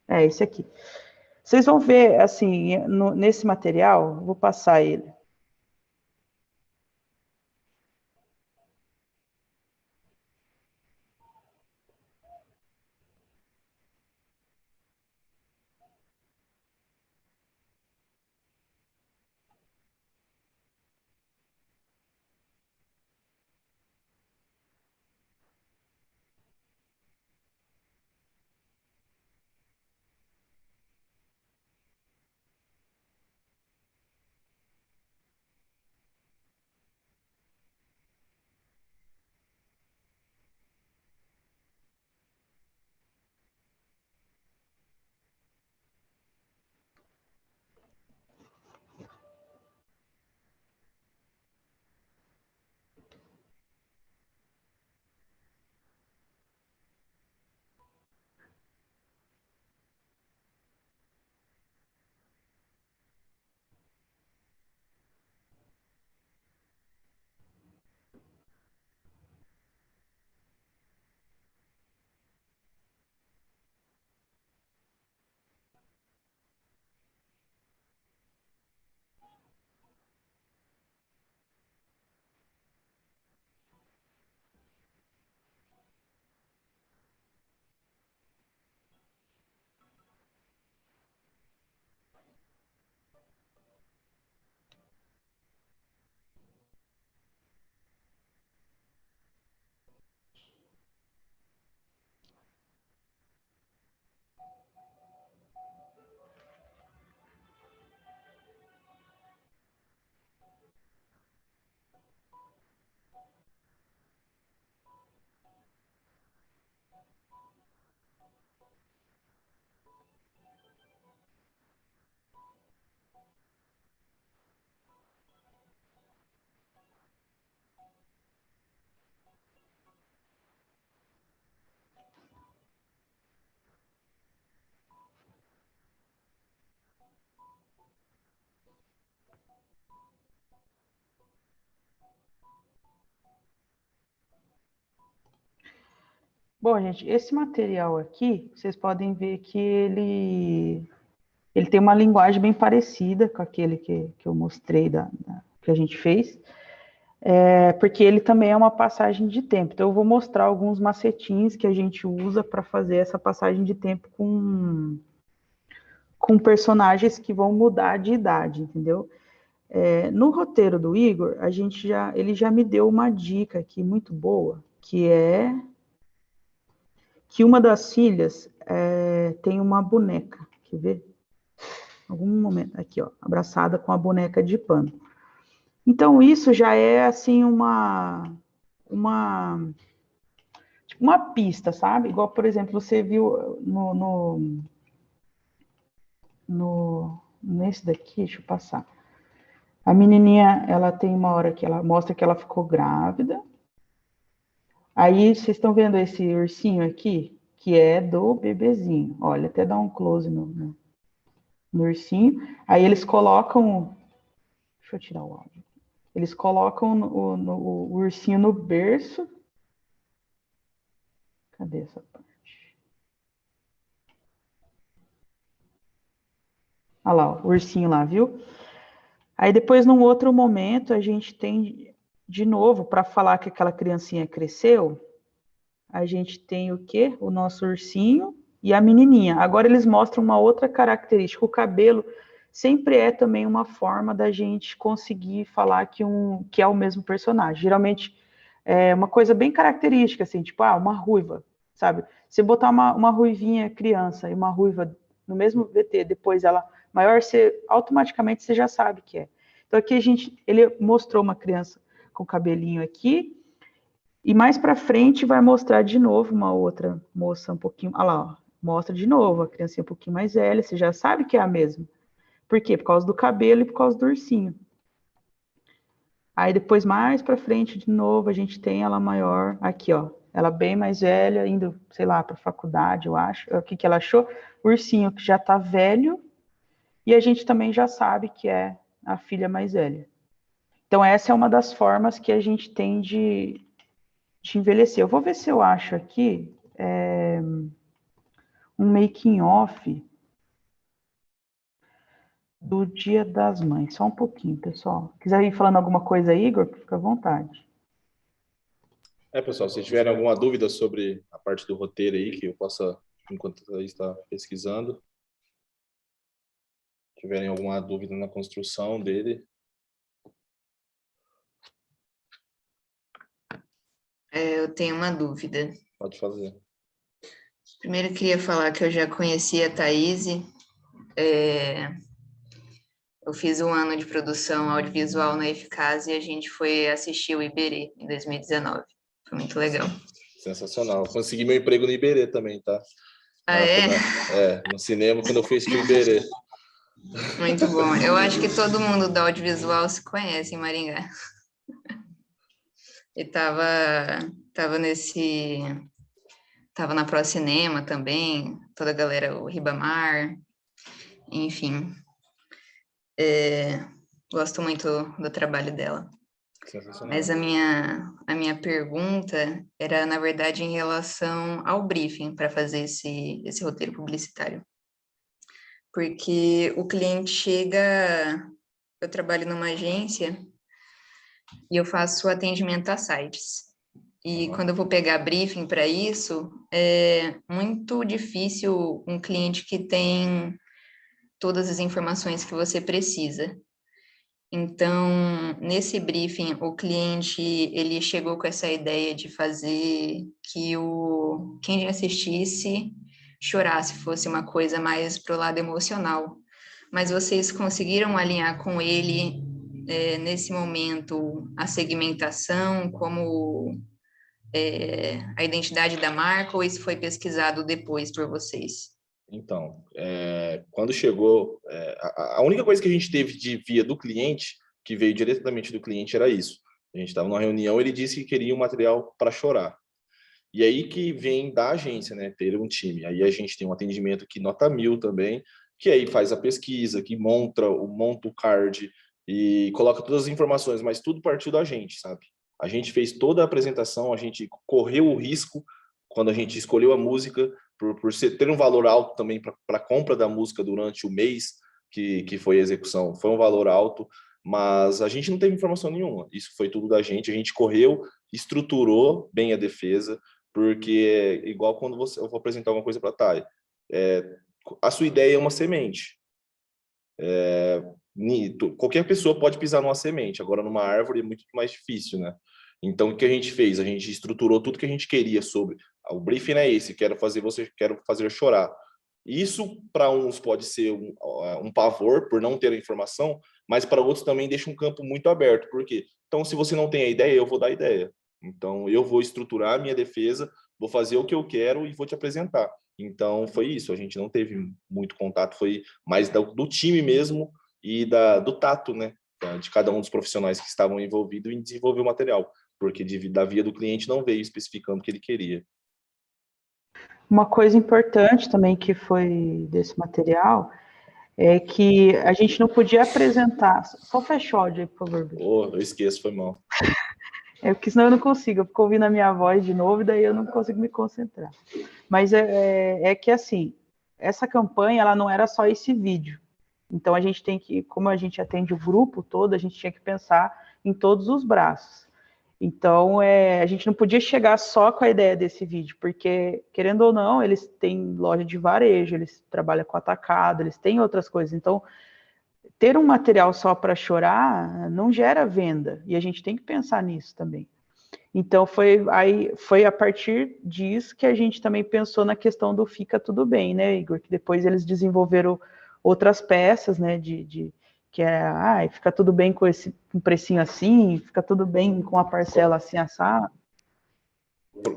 É esse aqui. Vocês vão ver, assim, nesse material, vou passar ele. Bom, gente, esse material aqui, vocês podem ver que ele tem uma linguagem bem parecida com aquele que eu mostrei, que a gente fez, porque ele também é uma passagem de tempo. Então, eu vou mostrar alguns macetinhos que a gente usa para fazer essa passagem de tempo com personagens que vão mudar de idade, entendeu? No roteiro do Igor, ele já me deu uma dica aqui muito boa, que é que uma das filhas tem uma boneca, quer ver? Algum momento, aqui, ó, abraçada com a boneca de pano. Então, isso já é, assim, uma pista, sabe? Igual, por exemplo, você viu nesse daqui, deixa eu passar. A menininha, ela tem uma hora que ela mostra que ela ficou grávida. Aí, vocês estão vendo esse ursinho aqui? Que é do bebezinho. Olha, até dá um close no ursinho. Aí eles colocam... Deixa eu tirar o áudio. Eles colocam o ursinho no berço. Cadê essa parte? Olha lá, o ursinho lá, viu? Aí depois, num outro momento, a gente tem, de novo, para falar que aquela criancinha cresceu, a gente tem o quê? O nosso ursinho e a menininha. Agora eles mostram uma outra característica. O cabelo sempre é também uma forma da gente conseguir falar que é o mesmo personagem. Geralmente é uma coisa bem característica, assim, tipo, uma ruiva, sabe? Se botar uma ruivinha criança e uma ruiva no mesmo VT, depois ela maior, automaticamente você já sabe que é. Então aqui ele mostrou uma criança com cabelinho aqui, e mais para frente vai mostrar de novo uma outra moça um pouquinho, olha lá, ó, Mostra de novo, a criancinha um pouquinho mais velha, você já sabe que é a mesma. Por quê? Por causa do cabelo e por causa do ursinho. Aí depois, mais para frente, de novo, a gente tem ela maior, aqui, ó. Ela bem mais velha, indo, sei lá, para faculdade, eu acho. O que que ela achou? O ursinho que já tá velho, e a gente também já sabe que é a filha mais velha. Então, essa é uma das formas que a gente tem de envelhecer. Eu vou ver se eu acho aqui um making off do Dia das Mães. Só um pouquinho, pessoal. Quiser ir falando alguma coisa aí, Igor, fica à vontade. Pessoal, se tiverem alguma dúvida sobre a parte do roteiro aí, que eu possa, enquanto a gente está pesquisando, tiverem alguma dúvida na construção dele. Eu tenho uma dúvida. Pode fazer. Primeiro, eu queria falar que eu já conheci a Thaís. Eu fiz um ano de produção audiovisual na Eficaz e a gente foi assistir o Iberê em 2019. Foi muito legal. Sensacional. Consegui meu emprego no Iberê também, tá? Ah, é? No cinema, quando eu fui assistir o Iberê. Muito bom. Eu acho que todo mundo do audiovisual se conhece em Maringá. E tava na Procinema também, toda a galera, o Ribamar, enfim. Gosto muito do trabalho dela. Mas a minha pergunta era, na verdade, em relação ao briefing para fazer esse roteiro publicitário. Porque o cliente chega, eu trabalho numa agência e eu faço atendimento a sites. E quando eu vou pegar briefing para isso, é muito difícil um cliente que tem todas as informações que você precisa. Então, nesse briefing, o cliente, ele chegou com essa ideia de fazer que quem assistisse chorasse, fosse uma coisa mais pro lado emocional. Mas vocês conseguiram alinhar com ele, nesse momento, a segmentação, como a identidade da marca, ou isso foi pesquisado depois por vocês? Então, quando chegou, a única coisa que a gente teve de via do cliente, que veio diretamente do cliente, era isso. A gente estava numa reunião, ele disse que queria um material para chorar. E aí que vem da agência, né, ter um time. Aí a gente tem um atendimento que nota 1000 também, que aí faz a pesquisa, que monta o card e coloca todas as informações, mas tudo partiu da gente, sabe? A gente fez toda a apresentação, a gente correu o risco quando a gente escolheu a música, por ter um valor alto também para a compra da música durante o mês que foi a execução, foi um valor alto, mas a gente não teve informação nenhuma. Isso foi tudo da gente, a gente correu, estruturou bem a defesa, porque igual quando eu vou apresentar alguma coisa para a Thay, a sua ideia é uma semente. Qualquer pessoa pode pisar numa semente, agora numa árvore é muito mais difícil, né? Então, o que a gente fez? A gente estruturou tudo que a gente queria sobre... O briefing é esse, quero fazer chorar. Isso, para uns, pode ser um pavor por não ter a informação, mas para outros também deixa um campo muito aberto. Por quê? Então, se você não tem a ideia, eu vou dar a ideia. Então, eu vou estruturar a minha defesa, vou fazer o que eu quero e vou te apresentar. Então, foi isso. A gente não teve muito contato, foi mais do time mesmo e do tato, né? De cada um dos profissionais que estavam envolvidos em desenvolver o material, porque da via do cliente não veio especificando o que ele queria. Uma coisa importante também que foi desse material é que a gente não podia apresentar... Só fecha o áudio aí, por favor. Eu esqueço, foi mal. Porque senão eu não consigo, eu fico ouvindo a minha voz de novo e daí eu não consigo me concentrar. Mas é que assim, essa campanha, ela não era só esse vídeo. Então a gente tem que, como a gente atende o grupo todo, a gente tinha que pensar em todos os braços. Então a gente não podia chegar só com a ideia desse vídeo, porque, querendo ou não, eles têm loja de varejo, eles trabalham com atacado, eles têm outras coisas. Então, ter um material só para chorar não gera venda, e a gente tem que pensar nisso também. Então, foi a partir disso que a gente também pensou na questão do Fica Tudo Bem, né, Igor? Que depois eles desenvolveram outras peças, né, que fica tudo bem com um precinho assim, fica tudo bem com a parcela assim, assado.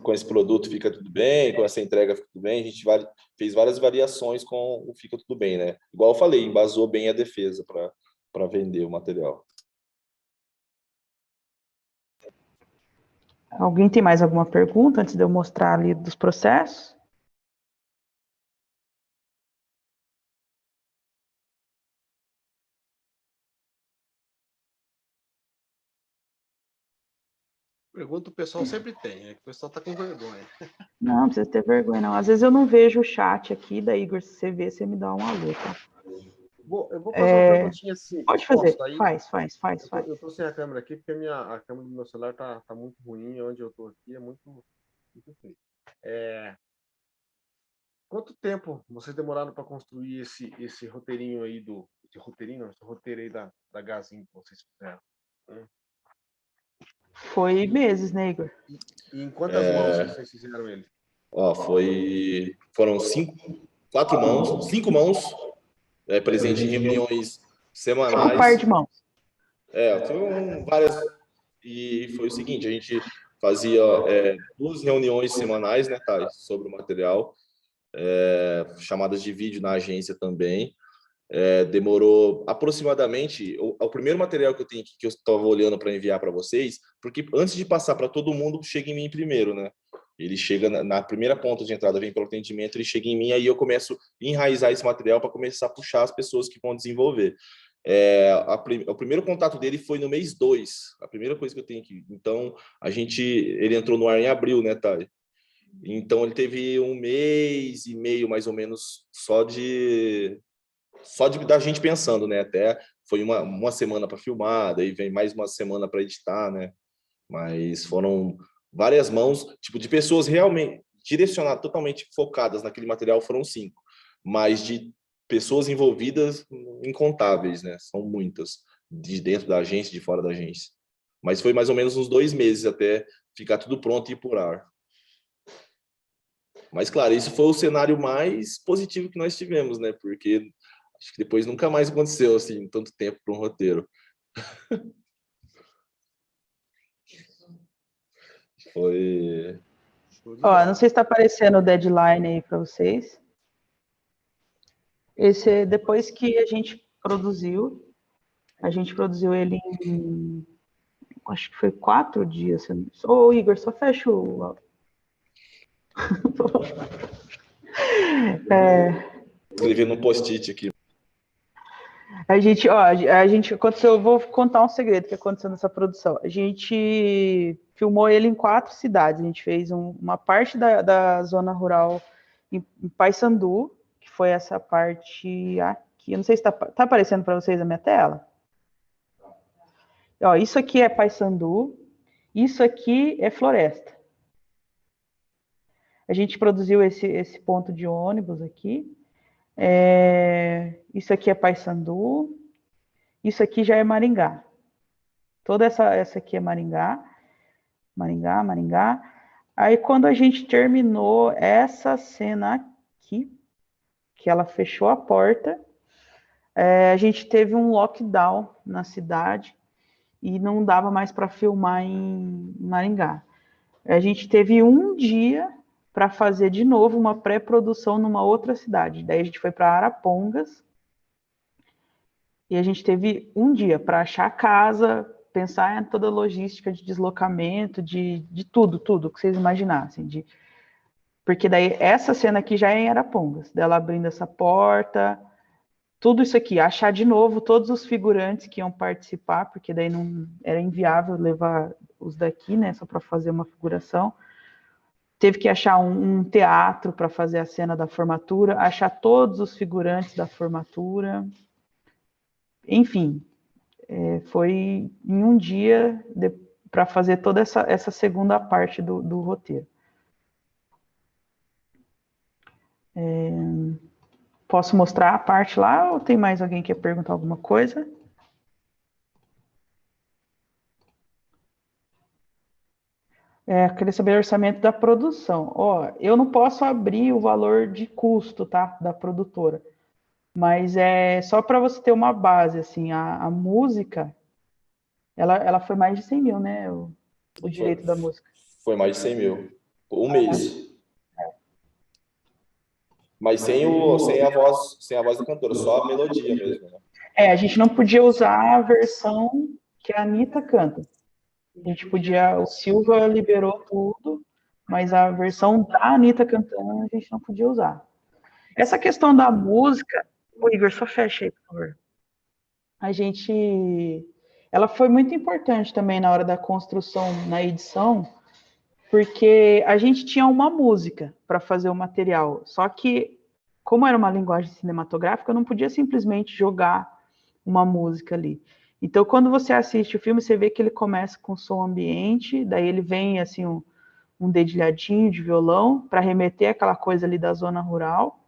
com esse produto fica tudo bem, com essa entrega fica tudo bem. A gente fez várias variações com o fica tudo bem, né? Igual eu falei, embasou bem a defesa para vender o material. Alguém tem mais alguma pergunta antes de eu mostrar ali dos processos? Pergunta o pessoal sempre tem, é que o pessoal tá com vergonha. Não, não precisa ter vergonha, não. Às vezes eu não vejo o chat aqui, daí, Igor, se você vê, você me dá um alô, tá? Eu vou fazer uma perguntinha assim. Pode fazer, Posso? Aí, faz. eu tô sem a câmera aqui, porque a câmera do meu celular tá muito ruim, onde eu tô aqui é muito feio. Quanto tempo vocês demoraram para construir esse roteirinho aí esse roteiro aí da Gazin que vocês fizeram? Foi meses, né, Igor? E em quantas mãos vocês fizeram ele? Ó, foram 4 mãos, 5 mãos, presente em reuniões semanais. Um par de mãos. Foram várias. E foi o seguinte, a gente fazia 2 reuniões semanais, né, Thay, sobre o material, chamadas de vídeo na agência também. Demorou aproximadamente o primeiro material que eu tenho aqui, que eu estava olhando para enviar para vocês, porque antes de passar para todo mundo, chega em mim primeiro, né? Ele chega na primeira ponta de entrada, vem pelo atendimento, ele chega em mim, aí eu começo a enraizar esse material para começar a puxar as pessoas que vão desenvolver. O primeiro contato dele foi no mês 2, a primeira coisa que eu tenho aqui. Então, ele entrou no ar em abril, né, Thay? Então, ele teve 1 mês e meio, mais ou menos, só da gente pensando, né? Até foi uma semana para filmar, daí vem mais uma semana para editar, né? Mas foram várias mãos, tipo, de pessoas realmente direcionadas, totalmente focadas naquele material, foram 5. Mas de pessoas envolvidas, incontáveis, né? São muitas, de dentro da agência, de fora da agência. Mas foi mais ou menos uns 2 meses até ficar tudo pronto e ir por ar. Mas, claro, isso foi o cenário mais positivo que nós tivemos, né? Porque acho que depois nunca mais aconteceu, assim, tanto tempo para um roteiro. Foi... Ó, não sei se está aparecendo o deadline aí para vocês. Esse, depois que a gente produziu ele em, acho que foi 4 dias. Ô, Igor, só fecha o... Escrevi no post-it aqui. A gente aconteceu, eu vou contar um segredo que aconteceu nessa produção. A gente filmou ele em 4 cidades. A gente fez uma parte da zona rural em Paysandu, que foi essa parte aqui. Eu não sei se tá aparecendo para vocês a minha tela. Ó, isso aqui é Paysandu, isso aqui é floresta. A gente produziu esse ponto de ônibus aqui. Isso aqui é Paysandu, isso aqui já é Maringá. Toda essa aqui é Maringá. Aí quando a gente terminou essa cena aqui, que ela fechou a porta, a gente teve um lockdown na cidade e não dava mais para filmar em Maringá. A gente teve 1 dia para fazer de novo uma pré-produção numa outra cidade. Daí a gente foi para Arapongas e a gente teve 1 dia para achar a casa, pensar em toda a logística de deslocamento, de tudo que vocês imaginassem. Porque daí essa cena aqui já é em Arapongas, dela abrindo essa porta, tudo isso aqui, achar de novo todos os figurantes que iam participar, porque daí não era inviável levar os daqui, né, só para fazer uma figuração. Teve que achar um teatro para fazer a cena da formatura, achar todos os figurantes da formatura. Enfim, foi em 1 dia para fazer toda essa segunda parte do roteiro. Posso mostrar a parte lá ou tem mais alguém que quer perguntar alguma coisa? Queria saber o orçamento da produção. Eu não posso abrir o valor de custo, tá, da produtora, mas é só para você ter uma base, assim, a música, ela foi mais de 100 mil, né, o direito da música. Foi mais de 100 mil. Um mês. Mas sem a voz da cantora, só a melodia mesmo, né? A gente não podia usar a versão que a Anitta canta. A gente podia, o Silva liberou tudo, mas a versão da Anitta cantando a gente não podia usar. Essa questão da música, o Igor, só fecha aí, por favor. Ela foi muito importante também na hora da construção, na edição, porque a gente tinha uma música para fazer o material, só que, como era uma linguagem cinematográfica, eu não podia simplesmente jogar uma música ali. Então, quando você assiste o filme, você vê que ele começa com som ambiente, daí ele vem, assim, um dedilhadinho de violão para remeter aquela coisa ali da zona rural.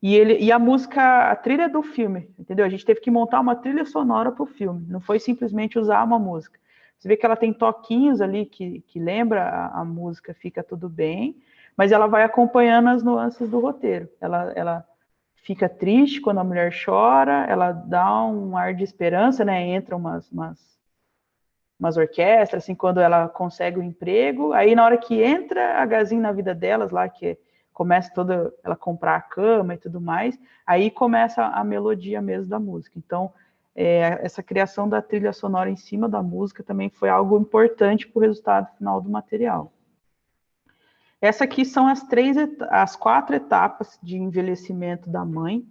E a música, a trilha do filme, entendeu? A gente teve que montar uma trilha sonora para o filme, não foi simplesmente usar uma música. Você vê que ela tem toquinhos ali que lembra a música, fica tudo bem, mas ela vai acompanhando as nuances do roteiro. Ela fica triste quando a mulher chora, ela dá um ar de esperança, né? Entra umas orquestras, assim, quando ela consegue o emprego. Aí, na hora que entra a Gazinha na vida delas, lá que começa toda ela comprar a cama e tudo mais, aí começa a melodia mesmo da música. Então, essa criação da trilha sonora em cima da música também foi algo importante para o resultado final do material. Essa aqui são as 4 etapas de envelhecimento da mãe.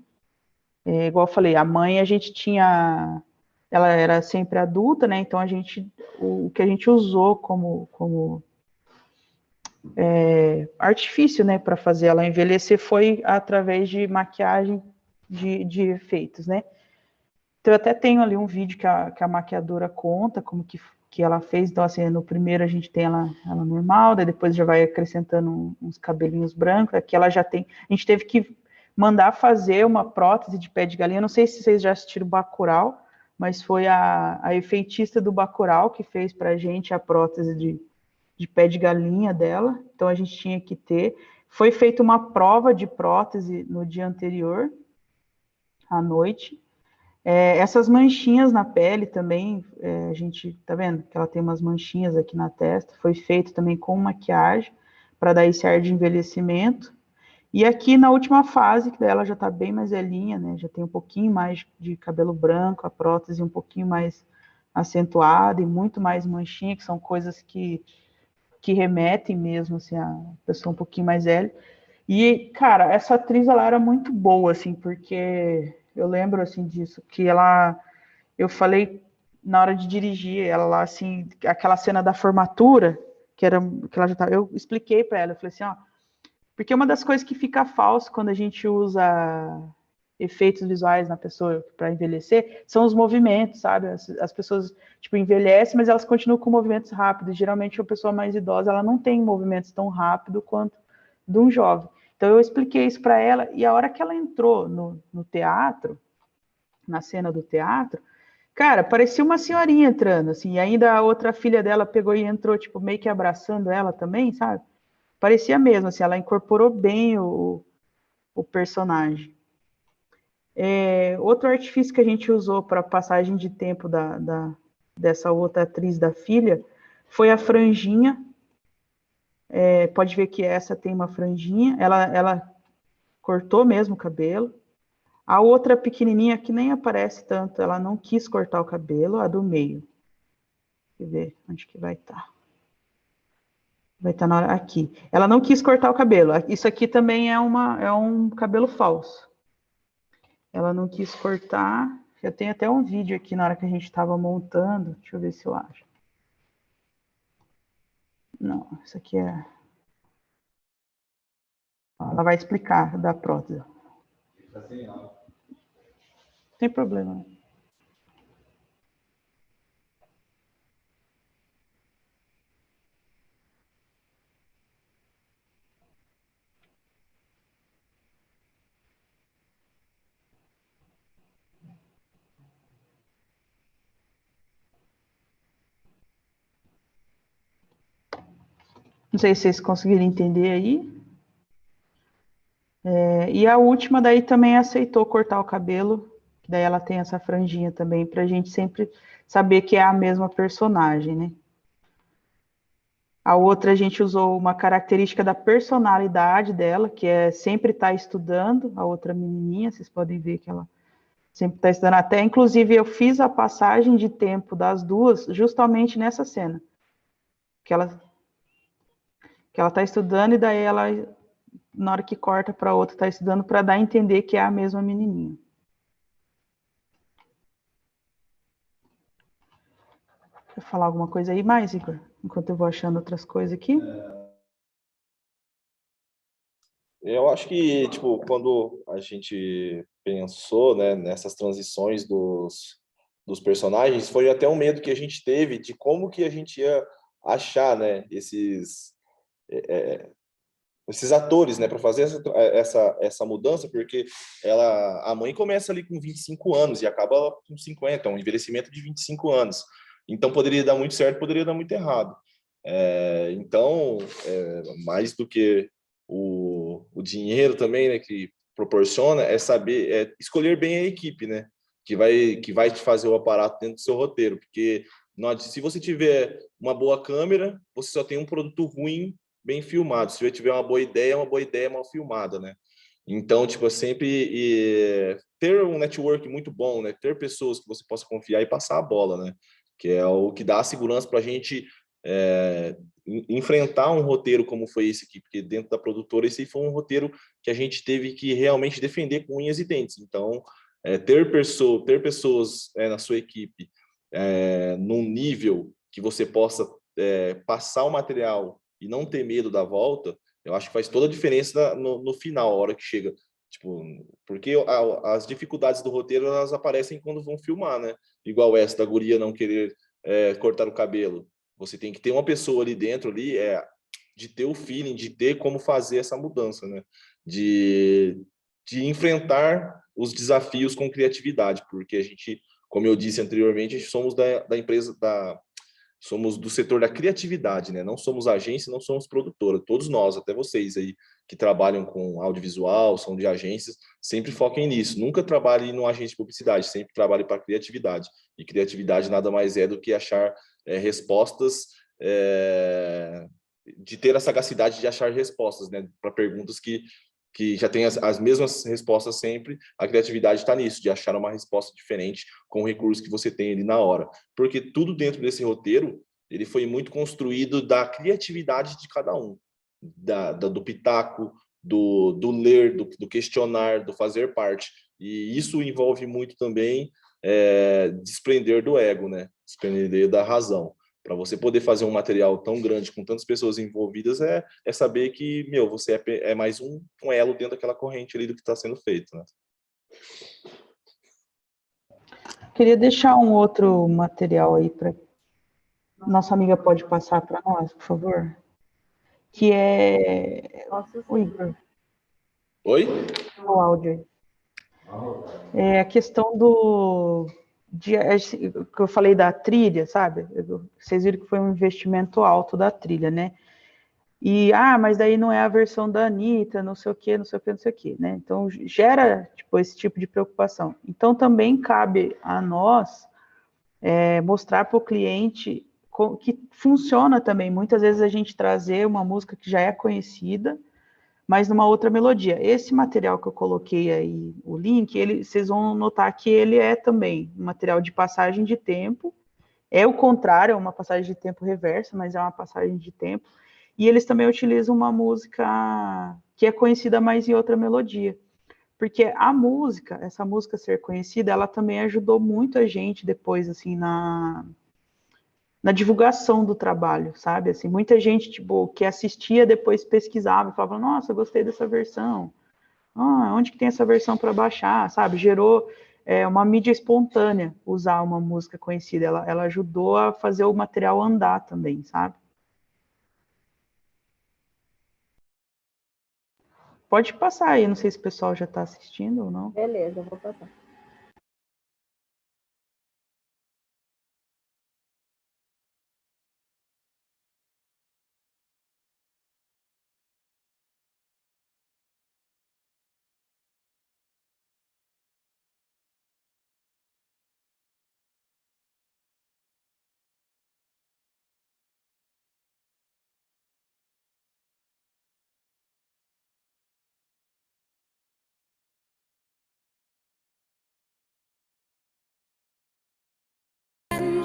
Igual eu falei, a mãe a gente tinha, ela era sempre adulta, né? Então o que a gente usou como artifício, né, para fazer ela envelhecer foi através de maquiagem de efeitos, né? Então eu até tenho ali um vídeo que a maquiadora conta como que ela fez. Então, assim, no primeiro a gente tem ela normal, daí depois já vai acrescentando uns cabelinhos brancos. Aqui ela já tem. A gente teve que mandar fazer uma prótese de pé de galinha. Não sei se vocês já assistiram Bacurau, mas foi a efeitista do Bacurau que fez para a gente a prótese de pé de galinha dela. Então a gente tinha que ter. Foi feita uma prova de prótese no dia anterior, à noite. Essas manchinhas na pele também, a gente tá vendo que ela tem umas manchinhas aqui na testa, foi feito também com maquiagem, para dar esse ar de envelhecimento. E aqui na última fase, que daí ela já tá bem mais velhinha, né, já tem um pouquinho mais de cabelo branco, a prótese um pouquinho mais acentuada e muito mais manchinha, que são coisas que remetem mesmo, assim, a pessoa um pouquinho mais velha. E, cara, essa atriz, ela era muito boa, assim, porque eu lembro, assim, disso, que eu falei na hora de dirigir, ela lá, assim, aquela cena da formatura, que ela já tava, eu expliquei para ela, eu falei assim, ó, porque uma das coisas que fica falso quando a gente usa efeitos visuais na pessoa para envelhecer são os movimentos, sabe? As pessoas, tipo, envelhecem, mas elas continuam com movimentos rápidos. Geralmente, a pessoa mais idosa, ela não tem movimentos tão rápidos quanto de um jovem. Então, eu expliquei isso para ela, e a hora que ela entrou no teatro, na cena do teatro, cara, parecia uma senhorinha entrando, assim, e ainda a outra filha dela pegou e entrou, tipo, meio que abraçando ela também, sabe? Parecia mesmo, assim, ela incorporou bem o personagem. Outro artifício que a gente usou para a passagem de tempo dessa outra atriz da filha foi a franjinha. Pode ver que essa tem uma franjinha, ela cortou mesmo o cabelo. A outra pequenininha, que nem aparece tanto, ela não quis cortar o cabelo, a do meio. Deixa eu ver onde que vai estar. Vai estar na hora aqui. Ela não quis cortar o cabelo. Isso aqui também é um cabelo falso. Ela não quis cortar. Eu tenho até um vídeo aqui na hora que a gente estava montando. Deixa eu ver se eu acho. Não, isso aqui é... Ela vai explicar da prótese. Não tem problema. Não sei se vocês conseguiram entender aí. E a última daí também aceitou cortar o cabelo, que daí ela tem essa franjinha também, pra gente sempre saber que é a mesma personagem, né? A outra a gente usou uma característica da personalidade dela, que é sempre estar estudando. A outra menininha, vocês podem ver que ela sempre está estudando. Até, inclusive, eu fiz a passagem de tempo das duas justamente nessa cena. Que ela está estudando e daí ela, na hora que corta para a outra, está estudando para dar a entender que é a mesma menininha. Quer falar alguma coisa aí mais, Igor? Enquanto eu vou achando outras coisas aqui. Eu acho que, tipo, quando a gente pensou, né, nessas transições dos personagens, foi até um medo que a gente teve de como que a gente ia achar, né, esses atores, né, para fazer essa mudança, porque a mãe começa ali com 25 anos e acaba com 50, um envelhecimento de 25 anos. Então poderia dar muito certo, poderia dar muito errado. Então, mais do que o dinheiro também, né, que proporciona, é saber, escolher bem a equipe, né, que vai te fazer o aparato dentro do seu roteiro, porque se você tiver uma boa câmera, você só tem um produto ruim bem filmado. Se você tiver uma boa ideia, é uma boa ideia mal filmada, né? Então, tipo, sempre ter um network muito bom, né? Ter pessoas que você possa confiar e passar a bola, né? Que é o que dá a segurança para a gente enfrentar um roteiro como foi esse aqui, porque dentro da produtora esse foi um roteiro que a gente teve que realmente defender com unhas e dentes. Então, ter pessoas na sua equipe num nível que você possa passar o material e não ter medo da volta, eu acho que faz toda a diferença no final, a hora que chega. Tipo, porque as dificuldades do roteiro, elas aparecem quando vão filmar, né? Igual essa da guria não querer cortar o cabelo. Você tem que ter uma pessoa ali dentro, de ter o feeling, de ter como fazer essa mudança, né? De enfrentar os desafios com criatividade, porque a gente, como eu disse anteriormente, somos da empresa, somos do setor da criatividade, né? Não somos agência, não somos produtora. Todos nós, até vocês aí que trabalham com audiovisual, são de agências, sempre foquem nisso. Nunca trabalhe numa agência de publicidade, sempre trabalhe para criatividade. E criatividade nada mais é do que achar respostas, de ter a sagacidade de achar respostas, né? Para perguntas que já tem as mesmas respostas sempre, a criatividade está nisso, de achar uma resposta diferente com o recurso que você tem ali na hora. Porque tudo dentro desse roteiro, ele foi muito construído da criatividade de cada um, do pitaco, do ler, do questionar, do fazer parte. E isso envolve muito também desprender do ego, né? Desprender da razão. Para você poder fazer um material tão grande com tantas pessoas envolvidas, é saber que, meu, você é mais um elo dentro daquela corrente ali do que está sendo feito, né? Queria deixar um outro material aí para nossa amiga pode passar para nós, por favor, que é o Igor, Oi? o áudio aí. É a questão que eu falei da trilha, sabe? Vocês viram que foi um investimento alto da trilha, né? E, mas daí não é a versão da Anitta, não sei o quê, não sei o quê, não sei o quê, né? Então, gera, tipo, esse tipo de preocupação. Então, também cabe a nós mostrar para o cliente que funciona também. Muitas vezes a gente trazer uma música que já é conhecida, mas numa outra melodia. Esse material que eu coloquei aí, o link, vocês vão notar que ele é também um material de passagem de tempo. É o contrário, é uma passagem de tempo reversa, mas é uma passagem de tempo. E eles também utilizam uma música que é conhecida mais em outra melodia. Porque a música, essa música ser conhecida, ela também ajudou muito a gente depois, assim, na divulgação do trabalho, sabe? Assim, muita gente, tipo, que assistia, depois pesquisava e falava, nossa, gostei dessa versão. Onde que tem essa versão para baixar, sabe? Gerou uma mídia espontânea usar uma música conhecida. Ela ajudou a fazer o material andar também, sabe? Pode passar aí, não sei se o pessoal já está assistindo ou não. Beleza, eu vou passar.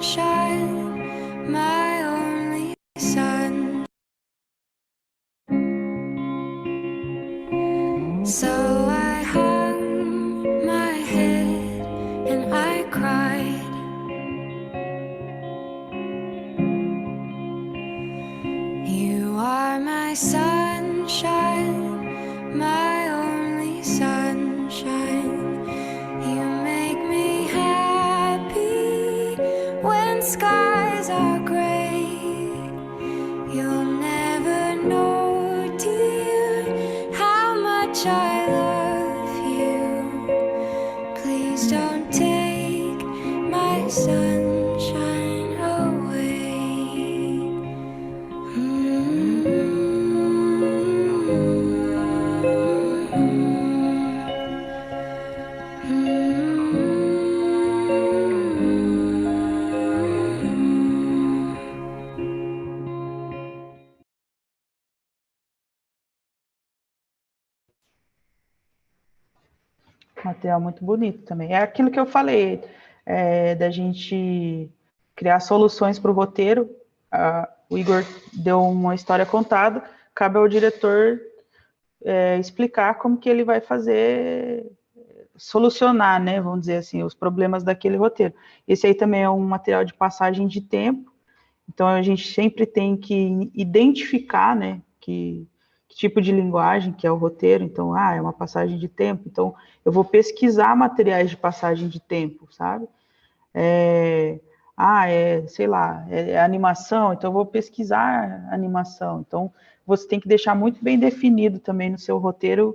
sunshine, my only sun. So I hung my head and I cried. You are my sunshine, my only sunshine. You make me happy when skies are gray. You'll never know, dear, how much I love you. Please don't take my sunshine away. Material muito bonito também. É aquilo que eu falei, da gente criar soluções para o roteiro. O Igor deu uma história contada, cabe ao diretor explicar como que ele vai fazer, solucionar, né, vamos dizer assim, os problemas daquele roteiro. Esse aí também é um material de passagem de tempo, então a gente sempre tem que identificar, né, que tipo de linguagem que é o roteiro. Então, é uma passagem de tempo, então eu vou pesquisar materiais de passagem de tempo, sabe? Sei lá, é animação, então eu vou pesquisar animação. Então, você tem que deixar muito bem definido também no seu roteiro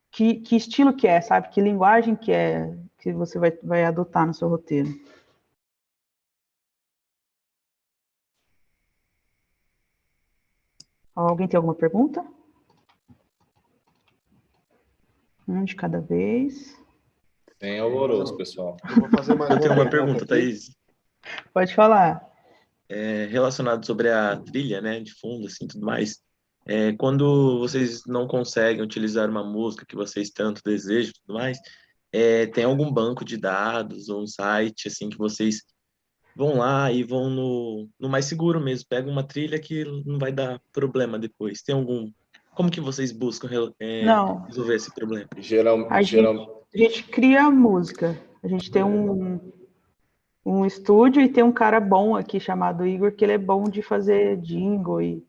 que estilo que é, sabe? Que linguagem que é que você vai adotar no seu roteiro. Alguém tem alguma pergunta? Um de cada vez. Sem alvoroço, pessoal. Eu vou fazer mais Eu tenho uma pergunta pergunta, aqui. Thaís. Pode falar. Relacionado sobre a trilha, né, de fundo, assim, tudo mais. Quando vocês não conseguem utilizar uma música que vocês tanto desejam, tudo mais, tem algum banco de dados ou um site, assim, que vocês vão lá e vão no mais seguro mesmo, pegam uma trilha que não vai dar problema depois. Tem algum... Como que vocês buscam Não, resolver esse problema? a gente cria a música. A gente tem um estúdio e tem um cara bom aqui chamado Igor, que ele é bom de fazer jingle e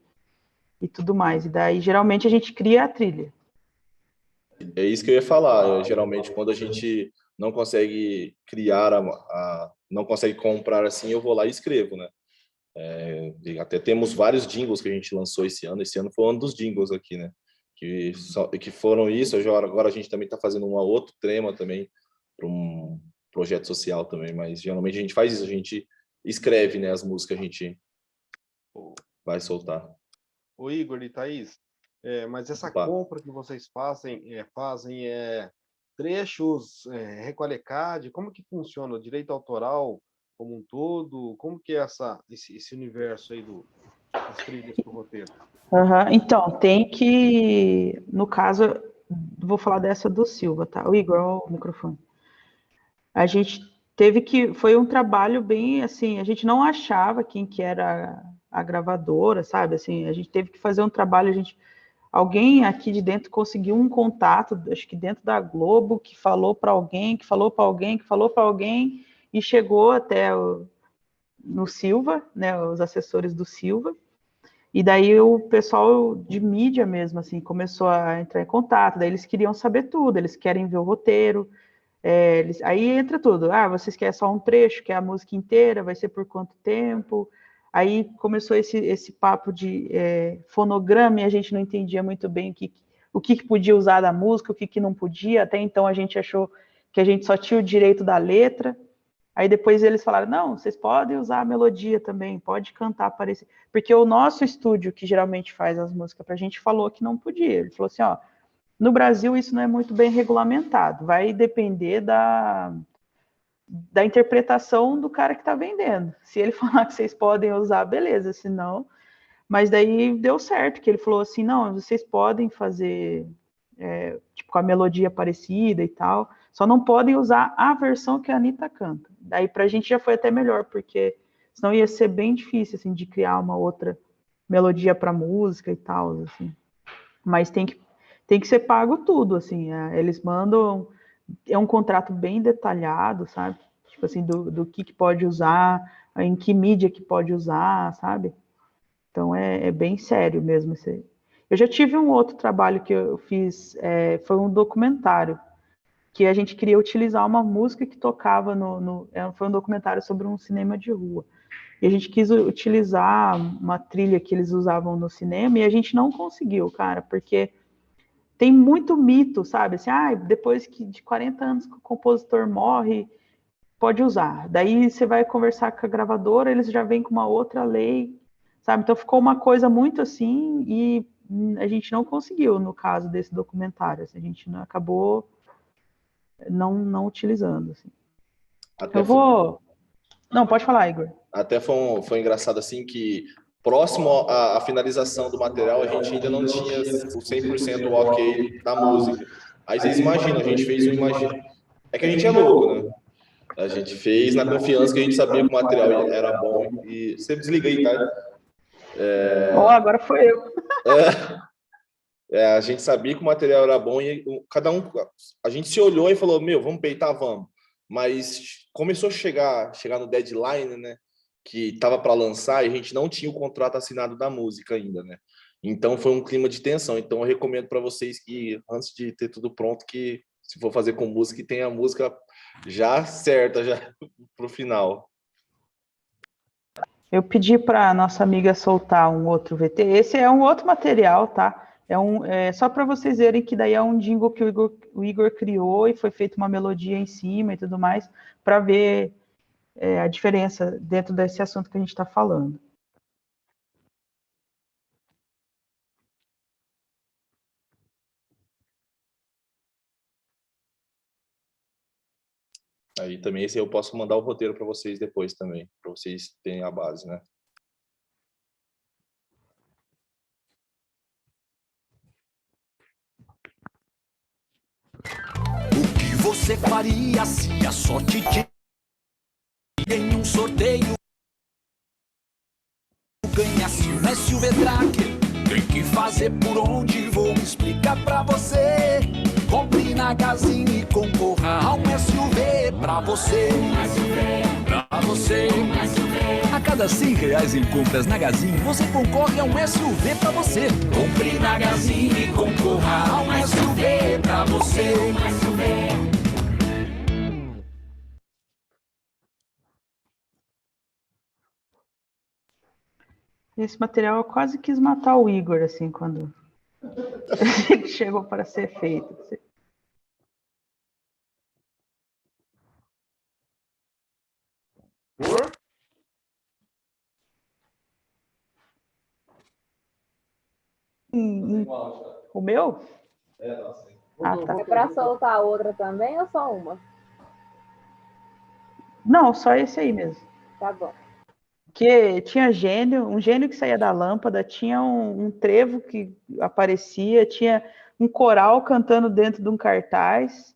tudo mais. E daí, geralmente, a gente cria a trilha. É isso que eu ia falar. Geralmente, quando a gente não consegue criar, não consegue comprar assim, eu vou lá e escrevo, né? Até temos vários jingles que a gente lançou esse ano. Esse ano foi o ano dos jingles aqui, né? Que foram isso. Agora a gente também está fazendo um outro tema também para um projeto social também. Mas geralmente a gente faz isso. A gente escreve, né? As músicas a gente vai soltar. O Igor e Thaís, mas essa Opa. compra que vocês fazem trechos, Requalecad, como que funciona? O direito autoral como um todo? Como que é esse universo aí das trilhas para o roteiro? Então, tem que, no caso, vou falar dessa do Silva, tá? O Igor, ó, o microfone. A gente foi um trabalho bem, assim, a gente não achava quem que era a gravadora, sabe? Assim, a gente teve que fazer um trabalho, alguém aqui de dentro conseguiu um contato, acho que dentro da Globo, que falou para alguém, que falou para alguém, que falou para alguém, e chegou até no Silva, né, os assessores do Silva, e daí o pessoal de mídia mesmo, assim, começou a entrar em contato, daí eles queriam saber tudo, eles querem ver o roteiro, aí entra tudo, vocês querem só um trecho, quer a música inteira, vai ser por quanto tempo? Aí começou esse papo de fonograma, e a gente não entendia muito bem o que podia usar da música, o que não podia. Até então a gente achou que a gente só tinha o direito da letra. Aí depois eles falaram, não, vocês podem usar a melodia também, pode cantar parecido. Porque o nosso estúdio, que geralmente faz as músicas pra gente, falou que não podia. Ele falou assim, no Brasil isso não é muito bem regulamentado, vai depender da interpretação do cara que está vendendo. Se ele falar que vocês podem usar, beleza, se não... Mas daí deu certo, que ele falou assim, não, vocês podem fazer com a melodia parecida e tal, só não podem usar a versão que a Anitta canta. daí pra gente já foi até melhor, porque senão ia ser bem difícil, assim, de criar uma outra melodia para música e tal, assim. Mas tem que ser pago tudo, assim, eles mandam, é um contrato bem detalhado, sabe? Tipo assim, do que pode usar, em que mídia que pode usar, sabe? Então é bem sério mesmo isso aí. Eu já tive um outro trabalho que eu fiz, foi um documentário, que a gente queria utilizar uma música que tocava foi um documentário sobre um cinema de rua. E a gente quis utilizar uma trilha que eles usavam no cinema e a gente não conseguiu, cara, porque tem muito mito, sabe? Assim, depois de 40 anos que o compositor morre, pode usar. Daí você vai conversar com a gravadora, eles já vêm com uma outra lei, sabe? Então ficou uma coisa muito assim e a gente não conseguiu no caso desse documentário. Assim, a gente acabou não utilizando. Assim. Até Não, pode falar, Igor. Até foi engraçado assim que próximo à finalização do material a gente ainda não tinha o 100% ok da música. Aí vocês imaginam, a gente fez É que a gente é louco, né? A gente fez na confiança que a gente sabia que o material era bom. E você desliga aí, tá? Agora foi eu. A gente sabia que o material era bom e a gente se olhou e falou, vamos peitar, vamos. Mas começou a chegar no deadline, né? Que estava para lançar e a gente não tinha o contrato assinado da música ainda, né? Então foi um clima de tensão. Então eu recomendo para vocês que antes de ter tudo pronto, que se for fazer com música, que tenha a música já certa já pro final. Eu pedi para nossa amiga soltar um outro VT. Esse é um outro material, tá? Só para vocês verem que daí é um jingle que o Igor criou e foi feita uma melodia em cima e tudo mais, para ver a diferença dentro desse assunto que a gente está falando. Aí também esse eu posso mandar o roteiro para vocês depois também, para vocês terem a base, né? O que você faria se a sorte te em um sorteio ganhasse um SUV Tracker? Tem que fazer por onde vou explicar pra você. Compre na Gazin e concorra a um SUV pra você. Pra você. A cada R$100 em compras na Gazin, você concorre a um SUV pra você. Compre na Gazin e concorra a um SUV pra você. Esse material eu quase quis matar o Igor, assim, quando ele chegou para ser feito. O meu? Tá. É para soltar outra também ou só uma? Não, só esse aí mesmo. Tá bom. Que tinha um gênio que saía da lâmpada, tinha um trevo que aparecia, tinha um coral cantando dentro de um cartaz,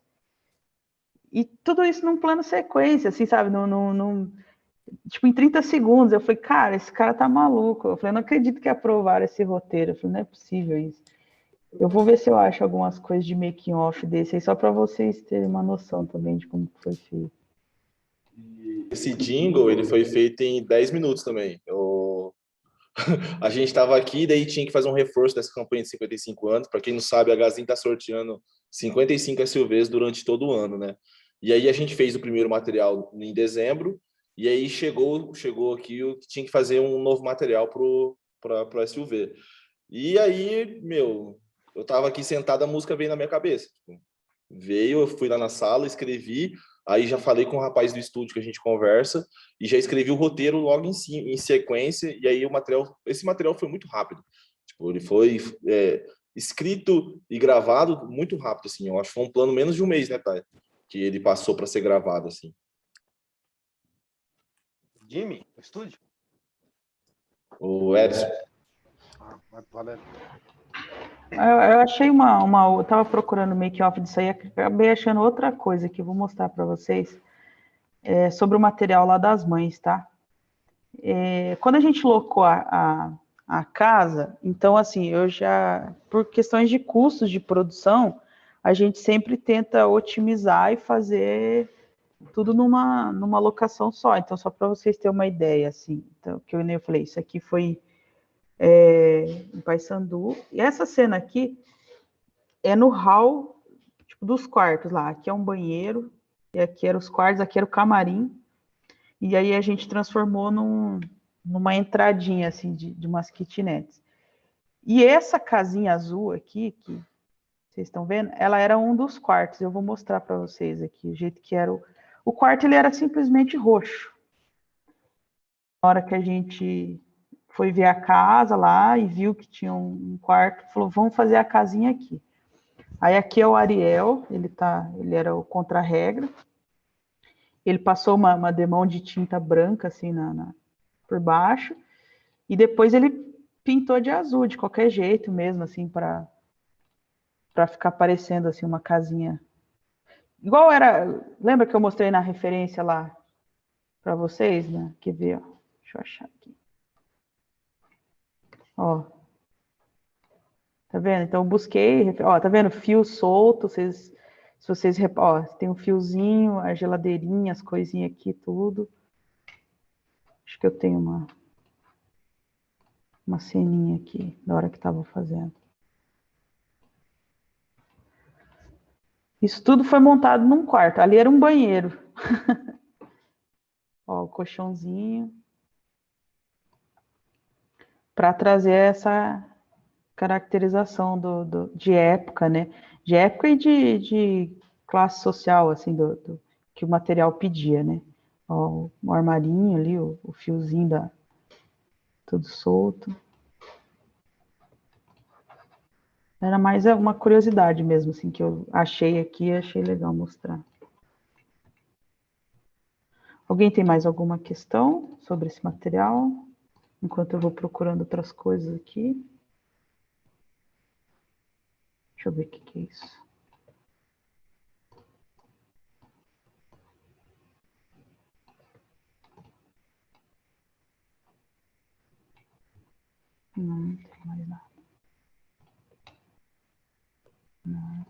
e tudo isso num plano sequência, assim, sabe, tipo, em 30 segundos, eu falei, cara, esse cara tá maluco, eu falei, não acredito que aprovaram esse roteiro, eu falei, não é possível isso. Eu vou ver se eu acho algumas coisas de making off desse aí, só para vocês terem uma noção também de como foi feito. Esse jingle, ele foi feito em 10 minutos também. A gente estava aqui, daí tinha que fazer um reforço dessa campanha de 55 anos. Para quem não sabe, a Gazin está sorteando 55 SUVs durante todo o ano, né? E aí a gente fez o primeiro material em dezembro, e aí chegou aqui o que tinha que fazer um novo material para SUV. E aí, eu estava aqui sentado, a música veio na minha cabeça. Veio, eu fui lá na sala, escrevi, aí já falei com o rapaz do estúdio que a gente conversa e já escrevi o roteiro logo em sequência, e aí esse material foi muito rápido. Tipo, ele foi escrito e gravado muito rápido, assim. Eu acho que foi um plano menos de um mês, né, Thay? Que ele passou para ser gravado, assim. Jimmy, no estúdio? O Edson. Valeu. Eu achei eu tava procurando make-off disso aí, acabei achando outra coisa que eu vou mostrar para vocês. sobre o material lá das mães, tá? Quando a gente locou a casa, então, assim, por questões de custos de produção, a gente sempre tenta otimizar e fazer tudo numa locação só. Então, só para vocês terem uma ideia, assim, então, que eu falei, isso aqui foi em Paysandu. E essa cena aqui é no hall, tipo, dos quartos lá. Aqui é um banheiro, e aqui eram os quartos, aqui era o camarim. E aí a gente transformou numa entradinha, assim, de umas kitnets. E essa casinha azul aqui, que vocês estão vendo, ela era um dos quartos. Eu vou mostrar para vocês aqui o jeito que era. O quarto, ele era simplesmente roxo. Na hora que a gente foi ver a casa lá e viu que tinha um quarto, falou, vamos fazer a casinha aqui. Aí aqui é o Ariel, ele era o contra-regra. Ele passou uma demão de tinta branca, assim, por baixo. E depois ele pintou de azul, de qualquer jeito mesmo, assim, para ficar parecendo, assim, uma casinha. Igual era... Lembra que eu mostrei na referência lá para vocês, né? Quer ver, ó. Deixa eu achar aqui. Ó. Tá vendo? Então, eu busquei... Ó, tá vendo? Fio solto, se vocês reparam, ó, tem um fiozinho, a geladeirinha, as coisinhas aqui, tudo. Acho que eu tenho uma ceninha aqui, da hora que tava fazendo. Isso tudo foi montado num quarto. Ali era um banheiro. Ó, o colchãozinho. Para trazer essa caracterização de época, né? De época e de classe social, assim, que o material pedia, né? Ó, o armarinho ali, o fiozinho tudo solto. Era mais uma curiosidade mesmo, assim, que eu achei aqui e achei legal mostrar. Alguém tem mais alguma questão sobre esse material? Enquanto eu vou procurando outras coisas aqui. Deixa eu ver o que é isso. Não tem mais nada. Não.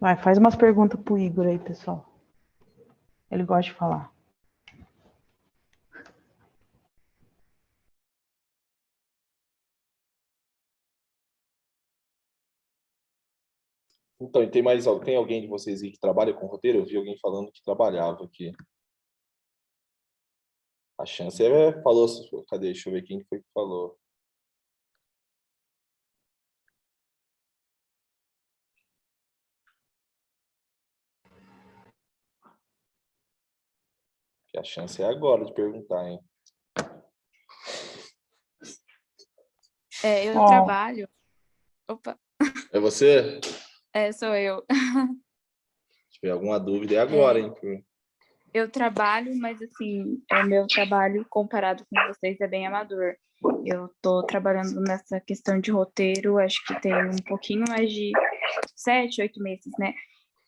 Vai, faz umas perguntas pro Igor aí, pessoal. Ele gosta de falar. Então, e tem alguém de vocês aí que trabalha com roteiro? Eu vi alguém falando que trabalhava aqui. A chance falou, cadê? Deixa eu ver quem foi que falou. Que a chance é agora de perguntar, hein? Eu trabalho. Opa, É você? sou eu. Se tiver alguma dúvida, é agora, hein? Eu trabalho, mas assim, o meu trabalho comparado com vocês é bem amador. Eu tô trabalhando nessa questão de roteiro, acho que tem um pouquinho mais de 7, 8 meses, né?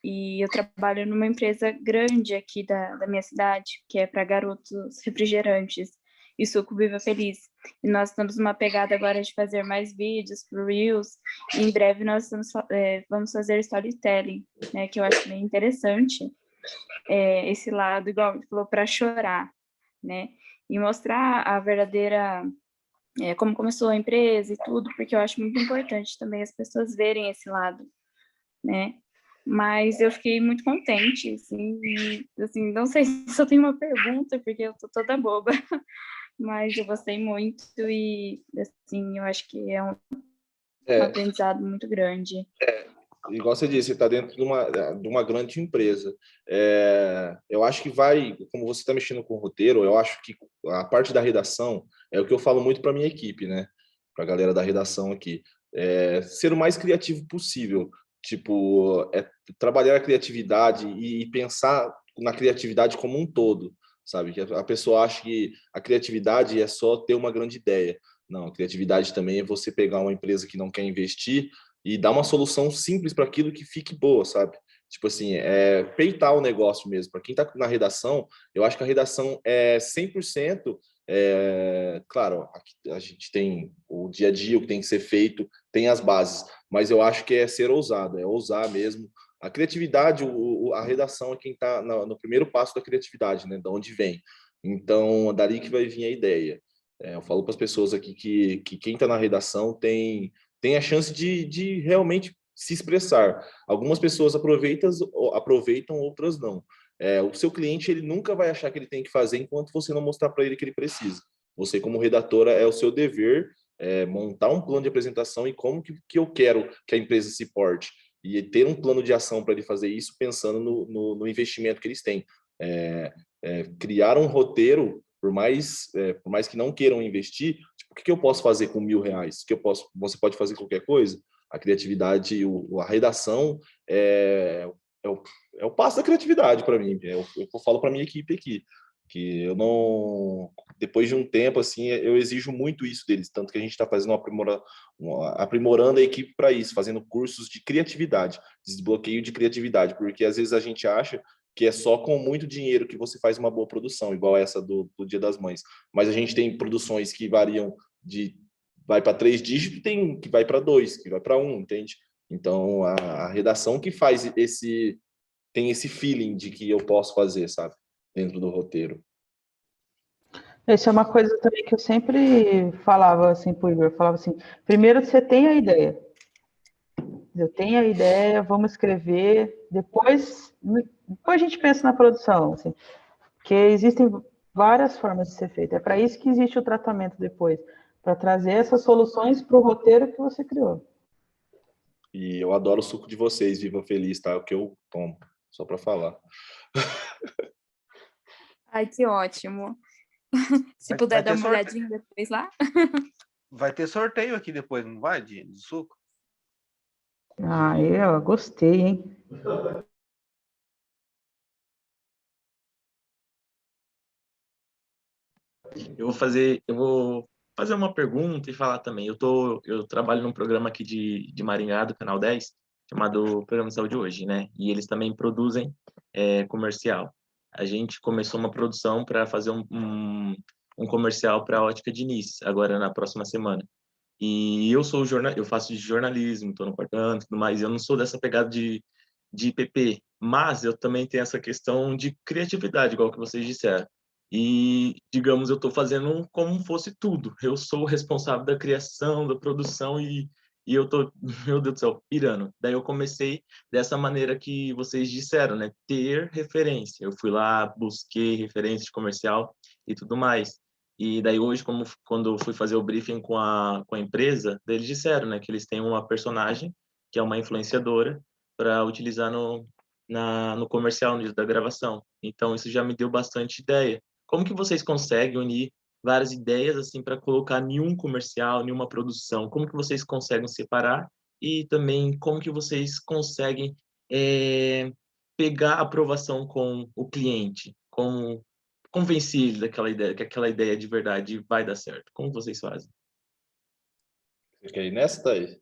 E eu trabalho numa empresa grande aqui da minha cidade, que é para garotos refrigerantes e suco Viva Feliz. E nós estamos numa pegada agora de fazer mais vídeos pro Reels. E em breve nós vamos fazer storytelling, né? Que eu acho bem interessante. Esse lado, igual ele falou, para chorar, né? E mostrar a verdadeira... como começou a empresa e tudo, porque eu acho muito importante também as pessoas verem esse lado, né? Mas eu fiquei muito contente, assim, não sei se eu tenho uma pergunta, porque eu tô toda boba, mas eu gostei muito e, assim, eu acho que é um aprendizado muito grande. Igual você disse, você está dentro de uma grande empresa. Eu acho que como você está mexendo com o roteiro, eu acho que a parte da redação é o que eu falo muito para minha equipe, né? Para a galera da redação aqui. Ser o mais criativo possível. Tipo, trabalhar a criatividade e pensar na criatividade como um todo, sabe? Que a pessoa acha que a criatividade é só ter uma grande ideia. Não, a criatividade também é você pegar uma empresa que não quer investir, e dar uma solução simples para aquilo que fique boa, sabe? Tipo assim, peitar o negócio mesmo. Para quem está na redação, eu acho que a redação é 100%. Claro, aqui a gente tem o dia a dia, o que tem que ser feito, tem as bases, mas eu acho que é ser ousado, é ousar mesmo. A criatividade, a redação é quem está no primeiro passo da criatividade, né? Da onde vem. Então, dali que vai vir a ideia. Eu falo para as pessoas aqui que quem está na redação tem a chance de realmente se expressar. Algumas pessoas aproveitam, outras não. O seu cliente ele nunca vai achar que ele tem que fazer enquanto você não mostrar para ele que ele precisa. Você, como redatora, é o seu dever montar um plano de apresentação e como que eu quero que a empresa se porte. E ter um plano de ação para ele fazer isso pensando no investimento que eles têm. Criar um roteiro, por mais que não queiram investir, tipo, o que eu posso fazer com R$1.000? Você pode fazer qualquer coisa? A criatividade, a redação é o passo da criatividade para mim. Eu falo para minha equipe aqui, que eu não... Depois de um tempo, assim, eu exijo muito isso deles, tanto que a gente está fazendo aprimorando a equipe para isso, fazendo cursos de criatividade, desbloqueio de criatividade, porque às vezes a gente acha que é só com muito dinheiro que você faz uma boa produção, igual essa do Dia das Mães. Mas a gente tem produções que variam vai para 3 dígitos, tem que vai para 2, que vai para 1, entende? Então, a redação que faz tem esse feeling de que eu posso fazer, sabe? Dentro do roteiro. Isso é uma coisa também que eu sempre falava assim pro Igor, falava assim, primeiro você tem a ideia. Eu tenho a ideia, vamos escrever, depois a gente pensa na produção, assim, porque existem várias formas de ser feito. É para isso que existe o tratamento depois, para trazer essas soluções para o roteiro que você criou. E eu adoro o suco de vocês, Viva Feliz, tá? É o que eu tomo, só para falar. Ai, que ótimo. Se puder dar uma olhadinha depois lá. Vai ter sorteio aqui depois, não vai, de suco? Ah, eu gostei, hein? Eu vou fazer uma pergunta e falar também. Eu trabalho num programa aqui de Maringá, do Canal 10, chamado Programa de Saúde Hoje, né? E eles também produzem comercial. A gente começou uma produção para fazer um comercial para a Ótica Diniz, agora na próxima semana. E eu faço jornalismo, estou no quarto ano e tudo mais, eu não sou dessa pegada de PP, mas eu também tenho essa questão de criatividade, igual que vocês disseram. E, digamos, eu estou fazendo como fosse tudo. Eu sou o responsável da criação, da produção e eu estou, meu Deus do céu, pirando. Daí eu comecei dessa maneira que vocês disseram, né? Ter referência. Eu fui lá, busquei referência de comercial e tudo mais. E daí hoje, quando eu fui fazer o briefing com a empresa, eles disseram, né, que eles têm uma personagem, que é uma influenciadora, para utilizar no comercial, no dia da gravação. Então, isso já me deu bastante ideia. Como que vocês conseguem unir várias ideias assim para colocar em um comercial, em uma produção? Como que vocês conseguem separar? E também como que vocês conseguem pegar a aprovação com o cliente? Como convencer ele daquela ideia, que aquela ideia de verdade vai dar certo? Como vocês fazem? Você quer ir nessa, Thaís?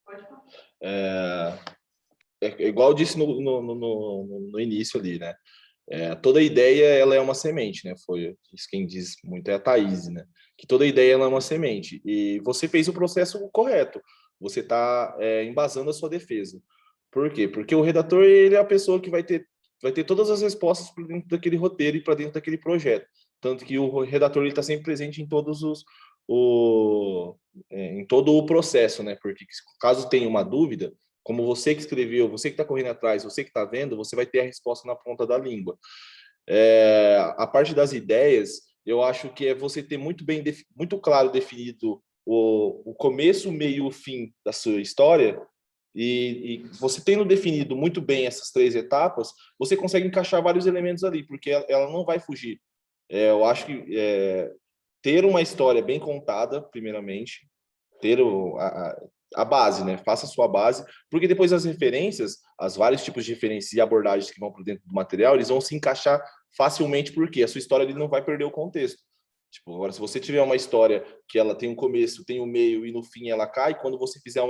Pode falar. Igual eu disse no início ali, né? Toda ideia ela é uma semente, né? Foi isso quem diz muito é a Thaís, né? Que toda ideia ela é uma semente. E você fez o processo correto. Você está embasando a sua defesa. Por quê? Porque o redator ele é a pessoa que vai ter todas as respostas para dentro daquele roteiro e para dentro daquele projeto. Tanto que o redator está sempre presente em em todo o processo, né? Porque caso tenha uma dúvida, como você que escreveu, você que está correndo atrás, você que está vendo, você vai ter a resposta na ponta da língua. A parte das ideias, eu acho que é você ter muito claro definido o começo, meio e o fim da sua história, e você tendo definido muito bem essas 3 etapas, você consegue encaixar vários elementos ali, porque ela não vai fugir. Eu acho que ter uma história bem contada, primeiramente, ter a base, né? Faça a sua base, porque depois as referências, as vários tipos de referências e abordagens que vão por dentro do material, eles vão se encaixar facilmente, porque a sua história ele não vai perder o contexto. Tipo, agora, se você tiver uma história que ela tem um começo, tem um meio e no fim ela cai, quando você fizer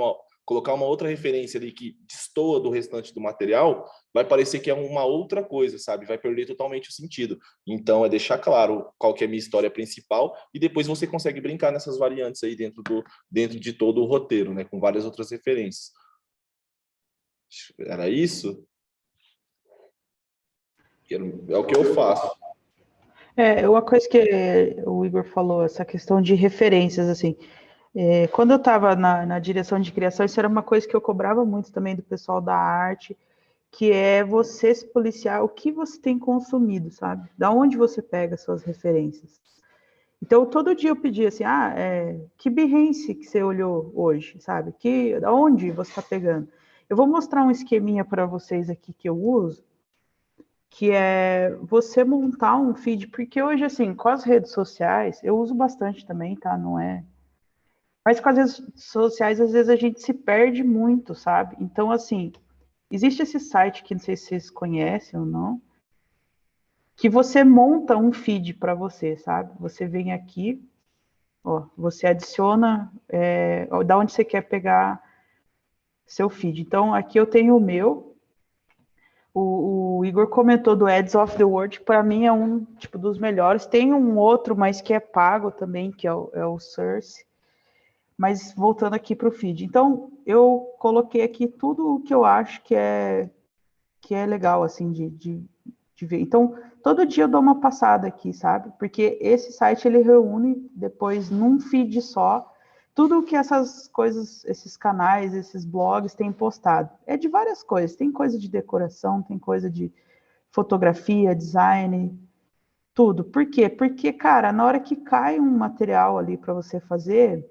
colocar uma outra referência ali que destoa do restante do material, vai parecer que é uma outra coisa, sabe? Vai perder totalmente o sentido. Então, é deixar claro qual que é a minha história principal e depois você consegue brincar nessas variantes aí dentro de todo o roteiro, né? Com várias outras referências. Era isso? É o que eu faço. Uma coisa que o Igor falou, essa questão de referências, assim, quando eu estava na direção de criação, isso era uma coisa que eu cobrava muito também do pessoal da arte, que é você se policiar o que você tem consumido, sabe? Da onde você pega suas referências. Então, todo dia eu pedia assim, que Behance que você olhou hoje, sabe? Da onde você está pegando? Eu vou mostrar um esqueminha para vocês aqui que eu uso, que é você montar um feed, porque hoje, assim, com as redes sociais, eu uso bastante também, tá? Não é... Mas com as redes sociais, às vezes a gente se perde muito, sabe? Então, assim, existe esse site que não sei se vocês conhecem ou não, que você monta um feed para você, sabe? Você vem aqui, ó, você adiciona da onde você quer pegar seu feed. Então, aqui eu tenho o meu. O Igor comentou do Ads of the World, que para mim é um tipo dos melhores. Tem um outro, mas que é pago também, que é o Source. Mas voltando aqui para o feed. Então, eu coloquei aqui tudo o que eu acho que é legal, assim, de ver. Então, todo dia eu dou uma passada aqui, sabe? Porque esse site, ele reúne depois, num feed só, tudo o que essas coisas, esses canais, esses blogs têm postado. É de várias coisas. Tem coisa de decoração, tem coisa de fotografia, design, tudo. Por quê? Porque, cara, na hora que cai um material ali para você fazer,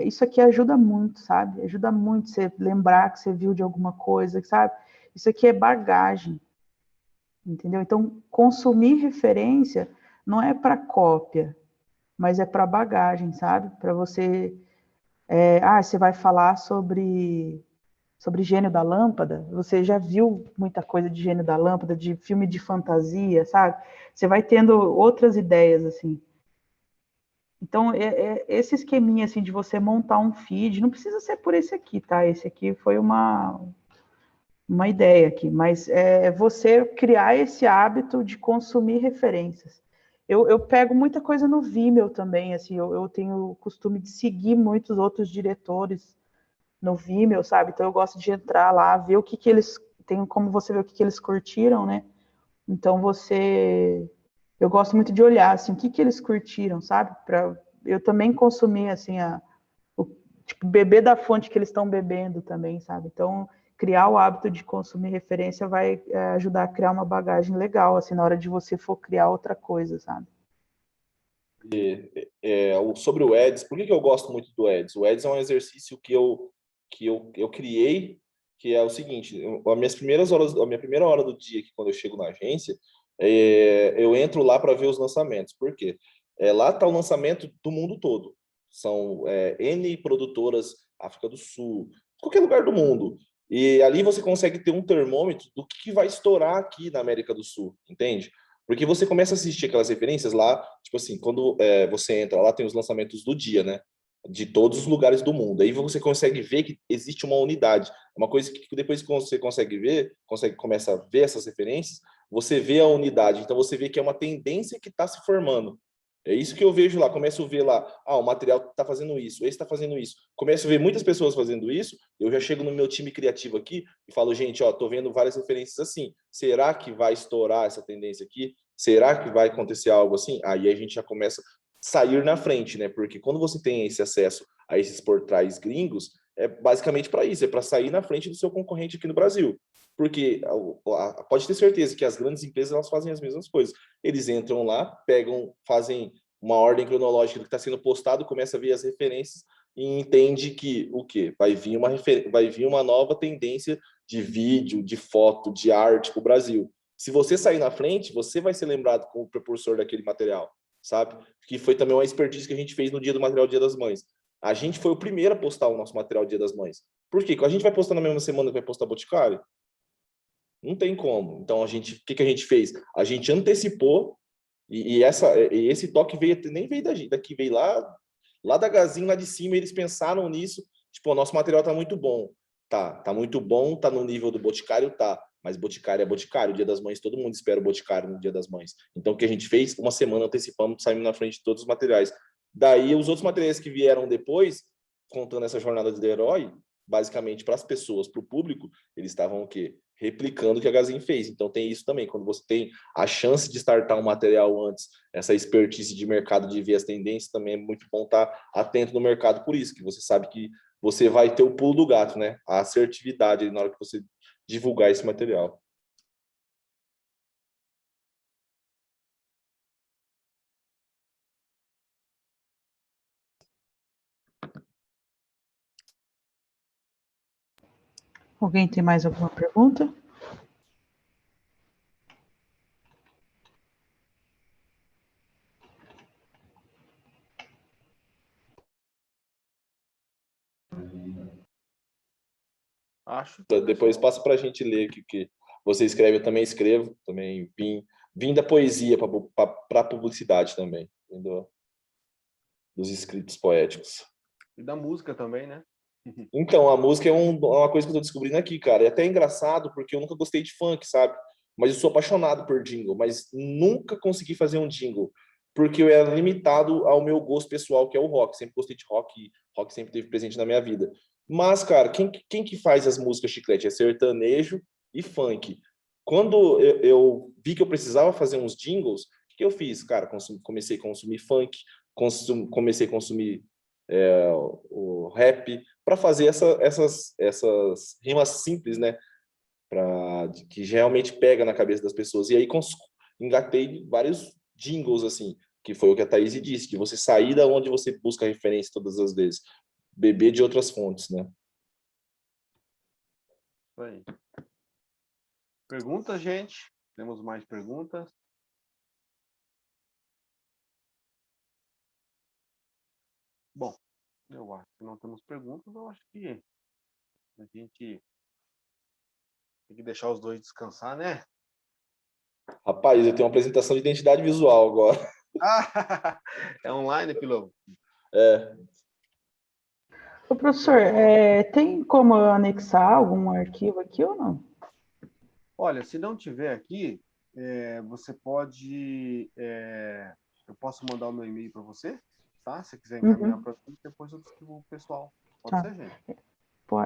isso aqui ajuda muito, sabe? Ajuda muito você lembrar que você viu de alguma coisa, sabe? Isso aqui é bagagem, entendeu? Então, consumir referência não é para cópia, mas é para bagagem, sabe? Para você... você vai falar sobre Gênio da Lâmpada, você já viu muita coisa de Gênio da Lâmpada, de filme de fantasia, sabe? Você vai tendo outras ideias, assim. Então, esse esqueminha, assim, de você montar um feed, não precisa ser por esse aqui, tá? Esse aqui foi uma ideia aqui, mas é você criar esse hábito de consumir referências. Eu pego muita coisa no Vimeo também, assim, eu tenho o costume de seguir muitos outros diretores no Vimeo, sabe? Então eu gosto de entrar lá, ver o que eles... Tem como você ver o que eles curtiram, né? Então eu gosto muito de olhar, assim, o que eles curtiram, sabe? Para eu também consumir, assim, tipo, beber da fonte que eles estão bebendo também, sabe? Então, criar o hábito de consumir referência vai ajudar a criar uma bagagem legal, assim, na hora de você for criar outra coisa, sabe? Sobre o Ads, por que eu gosto muito do Ads? O Ads é um exercício que eu criei, que é o seguinte: a minha primeira hora do dia, que quando eu chego na agência, eu entro lá para ver os lançamentos. Por quê? Lá está o lançamento do mundo todo. São N produtoras, África do Sul, qualquer lugar do mundo. E ali você consegue ter um termômetro do que vai estourar aqui na América do Sul, entende? Porque você começa a assistir aquelas referências lá, tipo assim, quando você entra lá, tem os lançamentos do dia, né? De todos os lugares do mundo. Aí você consegue ver que existe uma unidade. Uma coisa que depois que você consegue ver, começa a ver essas referências, você vê a unidade. Então você vê que é uma tendência que está se formando. É isso que eu vejo lá. Começo a ver lá, o material está fazendo isso, esse está fazendo isso. Começo a ver muitas pessoas fazendo isso. Eu já chego no meu time criativo aqui e falo, gente, tô vendo várias referências assim. Será que vai estourar essa tendência aqui? Será que vai acontecer algo assim? Aí a gente já começa a sair na frente, né? Porque quando você tem esse acesso a esses portais gringos, é basicamente para isso, é para sair na frente do seu concorrente aqui no Brasil. Porque pode ter certeza que as grandes empresas elas fazem as mesmas coisas. Eles entram lá, fazem uma ordem cronológica do que está sendo postado, começa a ver as referências e entende que o quê? Vai vir uma nova tendência de vídeo, de foto, de arte para o Brasil. Se você sair na frente, você vai ser lembrado como precursor daquele material, sabe? Que foi também uma expertise que a gente fez no dia do material Dia das Mães. A gente foi o primeiro a postar o nosso material Dia das Mães. Por quê? Porque a gente vai postar na mesma semana que vai postar Boticário? Não tem como. Então, o que a gente fez? A gente antecipou e esse toque nem veio daqui, veio lá da Gazin, lá de cima, eles pensaram nisso Tipo, o nosso material tá muito bom. Tá muito bom, tá no nível do Boticário, tá. Mas Boticário é Boticário. Dia das Mães, todo mundo espera o Boticário no Dia das Mães. Então, o que a gente fez? Uma semana antecipamos, saímos na frente de todos os materiais. Daí, os outros materiais que vieram depois, contando essa jornada do herói, basicamente para as pessoas, para o público, eles estavam o quê? Replicando o que a Gazin fez. Então, tem isso também. Quando você tem a chance de startar um material antes, essa expertise de mercado, de ver as tendências, também é muito bom estar atento no mercado por isso, que você sabe que você vai ter o pulo do gato, né? A assertividade ali na hora que você divulgar esse material. Alguém tem mais alguma pergunta? Acho Então, depois passa para a gente ler o que você escreve, eu também escrevo, também vim da poesia para a publicidade também, dos escritos poéticos. E da música também, né? Então, a música é uma coisa que eu tô descobrindo aqui, cara. É até engraçado, porque eu nunca gostei de funk, sabe? Mas eu sou apaixonado por jingle, mas nunca consegui fazer um jingle, porque eu era limitado ao meu gosto pessoal, que é o rock. Sempre gostei de rock, e rock sempre esteve presente na minha vida. Mas, cara, quem que faz as músicas chiclete? É sertanejo e funk. Quando eu vi que eu precisava fazer uns jingles, o que eu fiz? Cara, comecei a consumir funk, comecei a consumir o rap, para fazer essas rimas simples, né? Que realmente pega na cabeça das pessoas. E aí engatei vários jingles, assim, que foi o que a Thaís disse, de você sair da onde você busca referência todas as vezes, beber de outras fontes, né? Isso aí. Pergunta, gente? Temos mais perguntas? Bom, eu acho que não temos perguntas, eu acho que a gente tem que deixar os dois descansar, né? Rapaz, eu tenho uma apresentação de identidade visual agora. Ah, é online, piloto? É. Ô, professor, tem como eu anexar algum arquivo aqui ou não? Olha, se não tiver aqui, você pode... eu posso mandar o meu e-mail para você, tá? Se quiser encaminhar para mim, depois eu distribuo o pessoal. Pode ser, gente?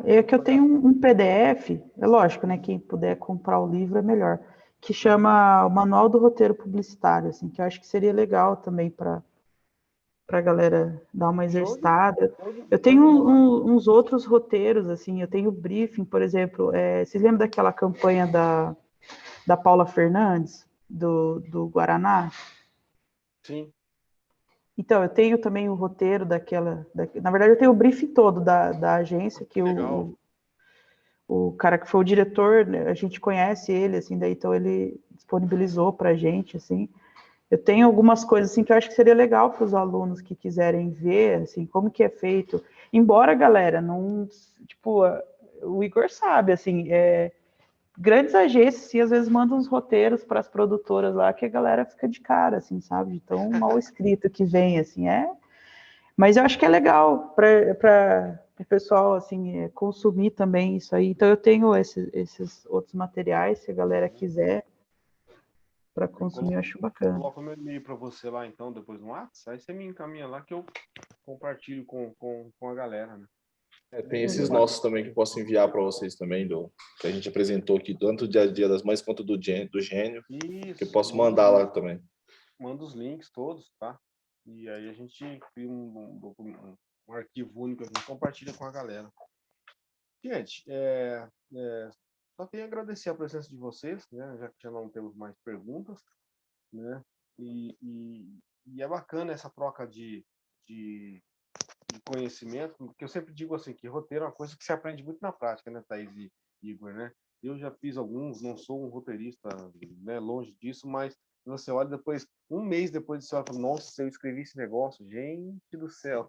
É que eu tenho um PDF, é lógico, né? Quem puder comprar o livro é melhor, que chama o Manual do Roteiro Publicitário, assim, que eu acho que seria legal também para a galera dar uma exercitada. Eu tenho uns outros roteiros, assim, eu tenho briefing, por exemplo, vocês lembram daquela campanha da Paula Fernandes, do Guaraná? Sim. Então, eu tenho também o roteiro na verdade, eu tenho o briefing todo da agência, que o cara que foi o diretor, né, a gente conhece ele, assim, daí então ele disponibilizou para a gente, assim. Eu tenho algumas coisas, assim, que eu acho que seria legal para os alunos que quiserem ver, assim, como que é feito. Embora, galera, não, tipo, o Igor sabe, assim, grandes agências, assim, às vezes mandam uns roteiros para as produtoras lá que a galera fica de cara, assim, sabe? De tão mal escrito que vem, assim, Mas eu acho que é legal para o pessoal, assim, consumir também isso aí. Então, eu tenho esses outros materiais, se a galera quiser, para consumir, eu acho bacana. Coloco meu e-mail para você lá, então, depois no WhatsApp, aí você me encaminha lá que eu compartilho com a galera, né? Tem esses nossos também que eu posso enviar para vocês também, que a gente apresentou aqui, tanto do Dia das Mães quanto do Gênio, Isso, que eu posso mandar lá também. Manda os links todos, tá? E aí a gente cria um arquivo único, a gente compartilha com a galera. Gente, só tenho a agradecer a presença de vocês, né? Já que já não temos mais perguntas, né? E é bacana essa troca de conhecimento, porque eu sempre digo assim, que roteiro é uma coisa que se aprende muito na prática, né, Thaís e Igor, né? Eu já fiz alguns, não sou um roteirista, né, longe disso, mas você olha depois, um mês depois você olha e fala, nossa, eu escrevi esse negócio, gente do céu,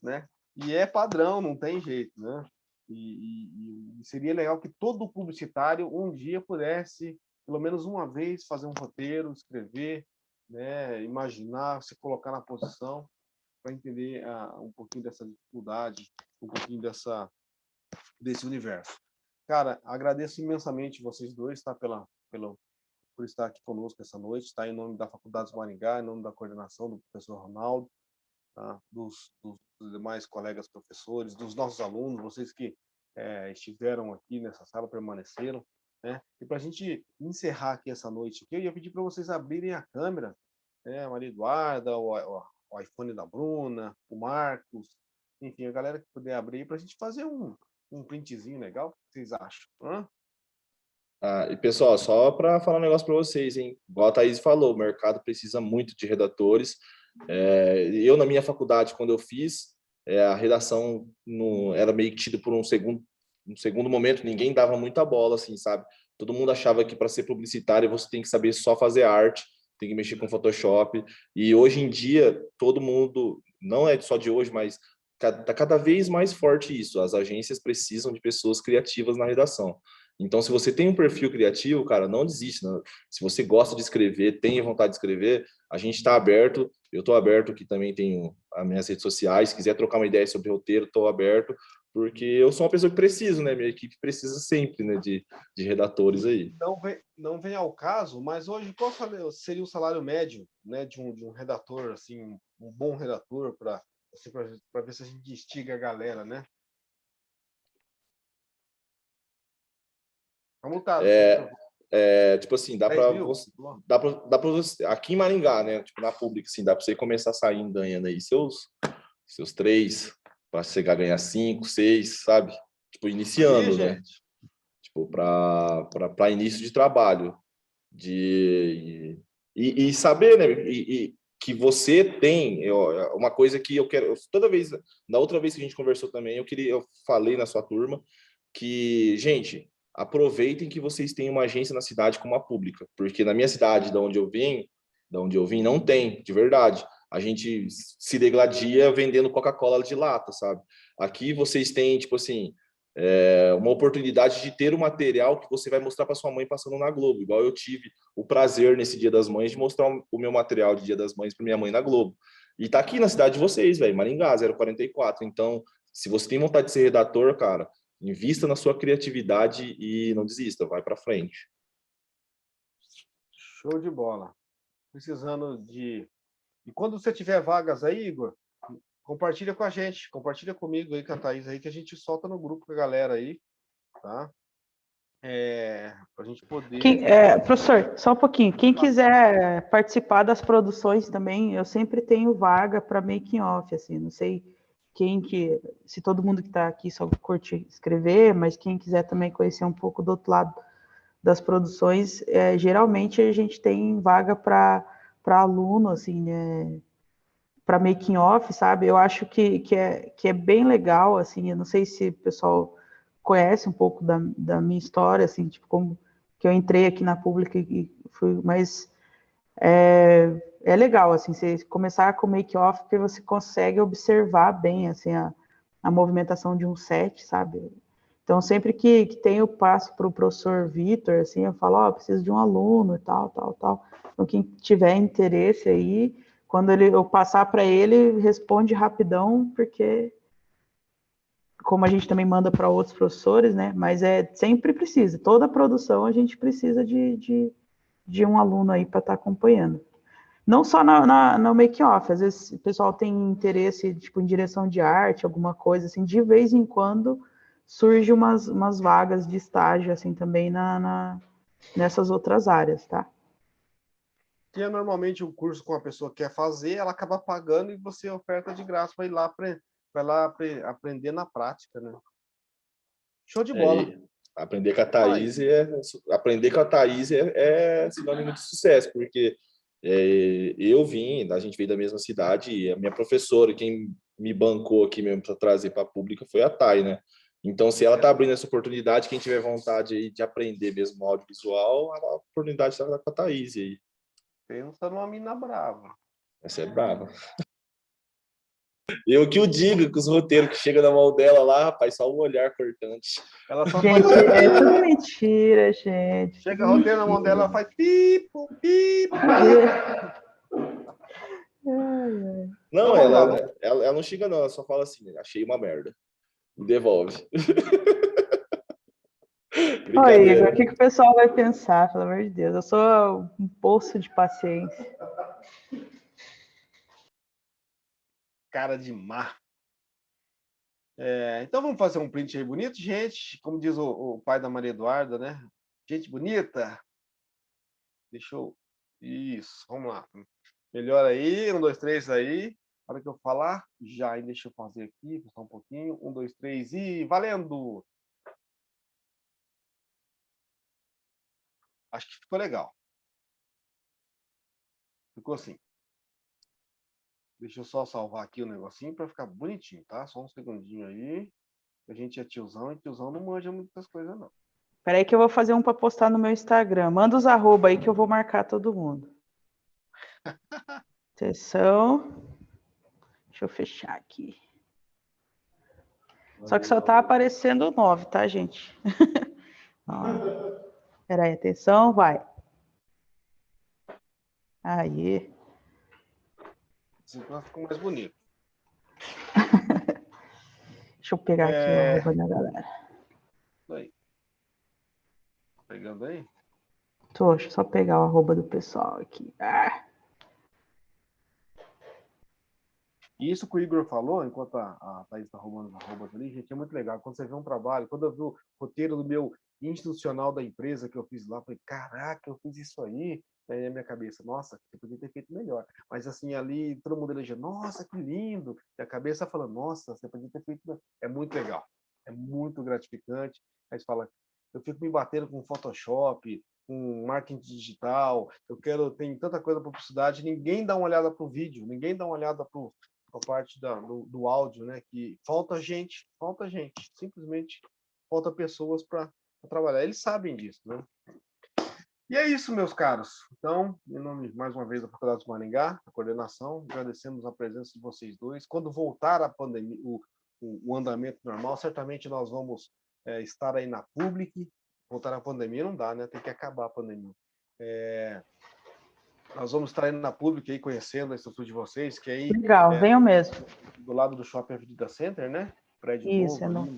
né? E é padrão, não tem jeito, né? E seria legal que todo publicitário um dia pudesse, pelo menos uma vez, fazer um roteiro, escrever, né, imaginar, se colocar na posição. entender um pouquinho dessa dificuldade, um pouquinho desse universo. Cara, agradeço imensamente vocês dois, tá? Por estar aqui conosco essa noite, tá? Em nome da Faculdade de Maringá, em nome da coordenação do professor Ronaldo, tá? Dos demais colegas professores, dos nossos alunos, vocês que estiveram aqui nessa sala, permaneceram, né? E para a gente encerrar aqui essa noite, eu ia pedir para vocês abrirem a câmera, né? A Maria Eduarda, o iPhone da Bruna, o Marcos, enfim, a galera que puder abrir para a gente fazer um printzinho legal. O que vocês acham? E pessoal, só para falar um negócio para vocês, hein? Igual a Thaís falou, o mercado precisa muito de redatores. Eu, na minha faculdade, quando eu fiz, a redação era meio que tido por um segundo momento, ninguém dava muita bola, assim, sabe? Todo mundo achava que para ser publicitário você tem que saber só fazer arte, tem que mexer com Photoshop. E hoje em dia, todo mundo, não é só de hoje, mas tá cada vez mais forte isso. As agências precisam de pessoas criativas na redação. Então, se você tem um perfil criativo, cara, não desiste. Não. Se você gosta de escrever, tem vontade de escrever, a gente está aberto. Eu estou aberto aqui também, tenho as minhas redes sociais. Se quiser trocar uma ideia sobre roteiro, estou aberto, porque eu sou uma pessoa que preciso, né? Minha equipe precisa sempre, né, de redatores aí. Não vem ao caso, mas hoje qual seria o salário médio, né, de um redator, assim, um bom redator, para ver se a gente instiga a galera, né? Tipo assim, dá para você aqui em Maringá, né? Tipo, na pública, assim, dá para você começar saindo ganhando aí seus 3, para chegar a ganhar 5, 6, sabe? Tipo, iniciando, né? Tipo, para início de trabalho. E saber, né? E que você tem uma coisa que eu quero. Na outra vez que a gente conversou também, eu falei na sua turma que, gente, aproveitem que vocês têm uma agência na cidade como a pública, porque na minha cidade, da onde eu vim, não tem, de verdade. A gente se degladia vendendo Coca-Cola de lata, sabe? Aqui vocês têm, tipo assim, uma oportunidade de ter o material que você vai mostrar para sua mãe passando na Globo, igual eu tive o prazer nesse Dia das Mães de mostrar o meu material de Dia das Mães para minha mãe na Globo. E tá aqui na cidade de vocês, velho, Maringá, 044. Então, se você tem vontade de ser redator, cara, invista na sua criatividade e não desista, vai para frente. Show de bola. Precisando de... E quando você tiver vagas aí, Igor, compartilha com a gente, compartilha comigo aí, com a Thaís aí, que a gente solta no grupo com a galera aí, tá? Pra gente poder... Professor, só um pouquinho. Quem quiser participar das produções também, eu sempre tenho vaga para making off, assim, não sei... se todo mundo que está aqui só curte escrever, mas quem quiser também conhecer um pouco do outro lado das produções, geralmente a gente tem vaga para aluno, assim, né, para making off, sabe? Eu acho que é bem legal, assim, eu não sei se o pessoal conhece um pouco da minha história, assim, tipo, como que eu entrei aqui na pública e fui, mas... É legal, assim, você começar com make-off, porque você consegue observar bem, assim, a movimentação de um set, sabe? Então, sempre que tem, eu passo para o professor Vitor, assim, eu falo, preciso de um aluno e tal. Então, quem tiver interesse aí, quando eu passar para ele, responde rapidão, porque como a gente também manda para outros professores, né? Mas sempre precisa, toda produção a gente precisa de um aluno aí para estar acompanhando. Não só no make-off, às vezes o pessoal tem interesse, tipo, em direção de arte, alguma coisa, assim, de vez em quando surge umas vagas de estágio, assim, também nessas outras áreas, tá? Que é normalmente um curso com a pessoa quer fazer, ela acaba pagando e você oferta de graça para ir lá, aprender na prática, né? Show de bola. Aprender com a Thaís é sinônimo de sucesso, porque a gente veio da mesma cidade e a minha professora, quem me bancou aqui mesmo para trazer para a pública foi a Thay, né? Então, se ela está abrindo essa oportunidade, quem tiver vontade aí de aprender mesmo audiovisual, a oportunidade está com a Thaís aí. Pensa numa mina brava. Essa é brava. Eu que o digo, com os roteiros que chegam na mão dela lá, rapaz, só um olhar cortante. Ela só gente, faz... é tudo mentira, gente. Chega o roteiro na mão dela, ela faz pipo. Não, ela não xinga, não, ela só fala assim, achei uma merda. E devolve. Oi, Igor, o que o pessoal vai pensar, pelo amor de Deus? Eu sou um poço de paciência. Cara de mar. Então vamos fazer um print aí bonito, gente. Como diz o pai da Maria Eduarda, né? Gente bonita. Deixa eu... Isso, vamos lá. Melhor aí, 1, 2, 3 aí. Na hora que eu falar, já, deixa eu fazer aqui, só um pouquinho. 1, 2, 3 e valendo! Acho que ficou legal. Ficou assim. Deixa eu só salvar aqui o negocinho para ficar bonitinho, tá? Só um segundinho aí. A gente é tiozão e tiozão não manja muitas coisas, não. Peraí que eu vou fazer um para postar no meu Instagram. Manda os arroba aí que eu vou marcar todo mundo. Atenção. Deixa eu fechar aqui. Só que só tá aparecendo o 9, tá, gente? Peraí, atenção, vai. Aí. Assim ficou mais bonito. Deixa eu pegar aqui o arroba da galera. Aí. Pegando aí? Tô, deixa eu só pegar o arroba do pessoal aqui. E isso que o Igor falou, enquanto a Thaís está arrumando os arrobas ali, gente, é muito legal. Quando você vê um trabalho, quando eu vi o roteiro do meu institucional da empresa que eu fiz lá, eu falei, caraca, eu fiz isso aí. Aí na minha cabeça, nossa, você podia ter feito melhor. Mas assim, ali, todo mundo elegeu, nossa, que lindo. E a cabeça falando, nossa, você podia ter feito melhor. É muito legal. É muito gratificante. Aí você fala, eu fico me batendo com Photoshop, com marketing digital, tem tanta coisa para publicidade, ninguém dá uma olhada para o vídeo, ninguém dá uma olhada para a parte do áudio, né? Que falta gente, simplesmente falta pessoas para trabalhar. Eles sabem disso, né? E é isso, meus caros. Então, em nome, mais uma vez, da Faculdade de Maringá, a coordenação, agradecemos a presença de vocês dois. Quando voltar a pandemia, o andamento normal, certamente nós vamos estar aí na Public. Voltar a pandemia não dá, né? Tem que acabar a pandemia. Nós vamos estar indo na Public aí, conhecendo a estrutura de vocês, que aí... Legal, venham mesmo. Do lado do Shopping Avenida Center, né? Prédio Isso, novo, ali,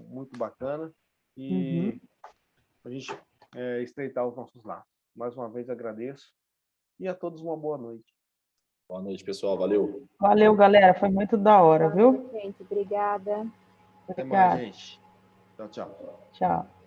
muito bacana. E a gente estreitar os nossos laços. Mais uma vez agradeço. E a todos uma boa noite. Boa noite, pessoal. Valeu. Valeu, galera. Foi muito da hora, viu? Gente, obrigada. Até mais, gente. Tchau, tchau. Tchau.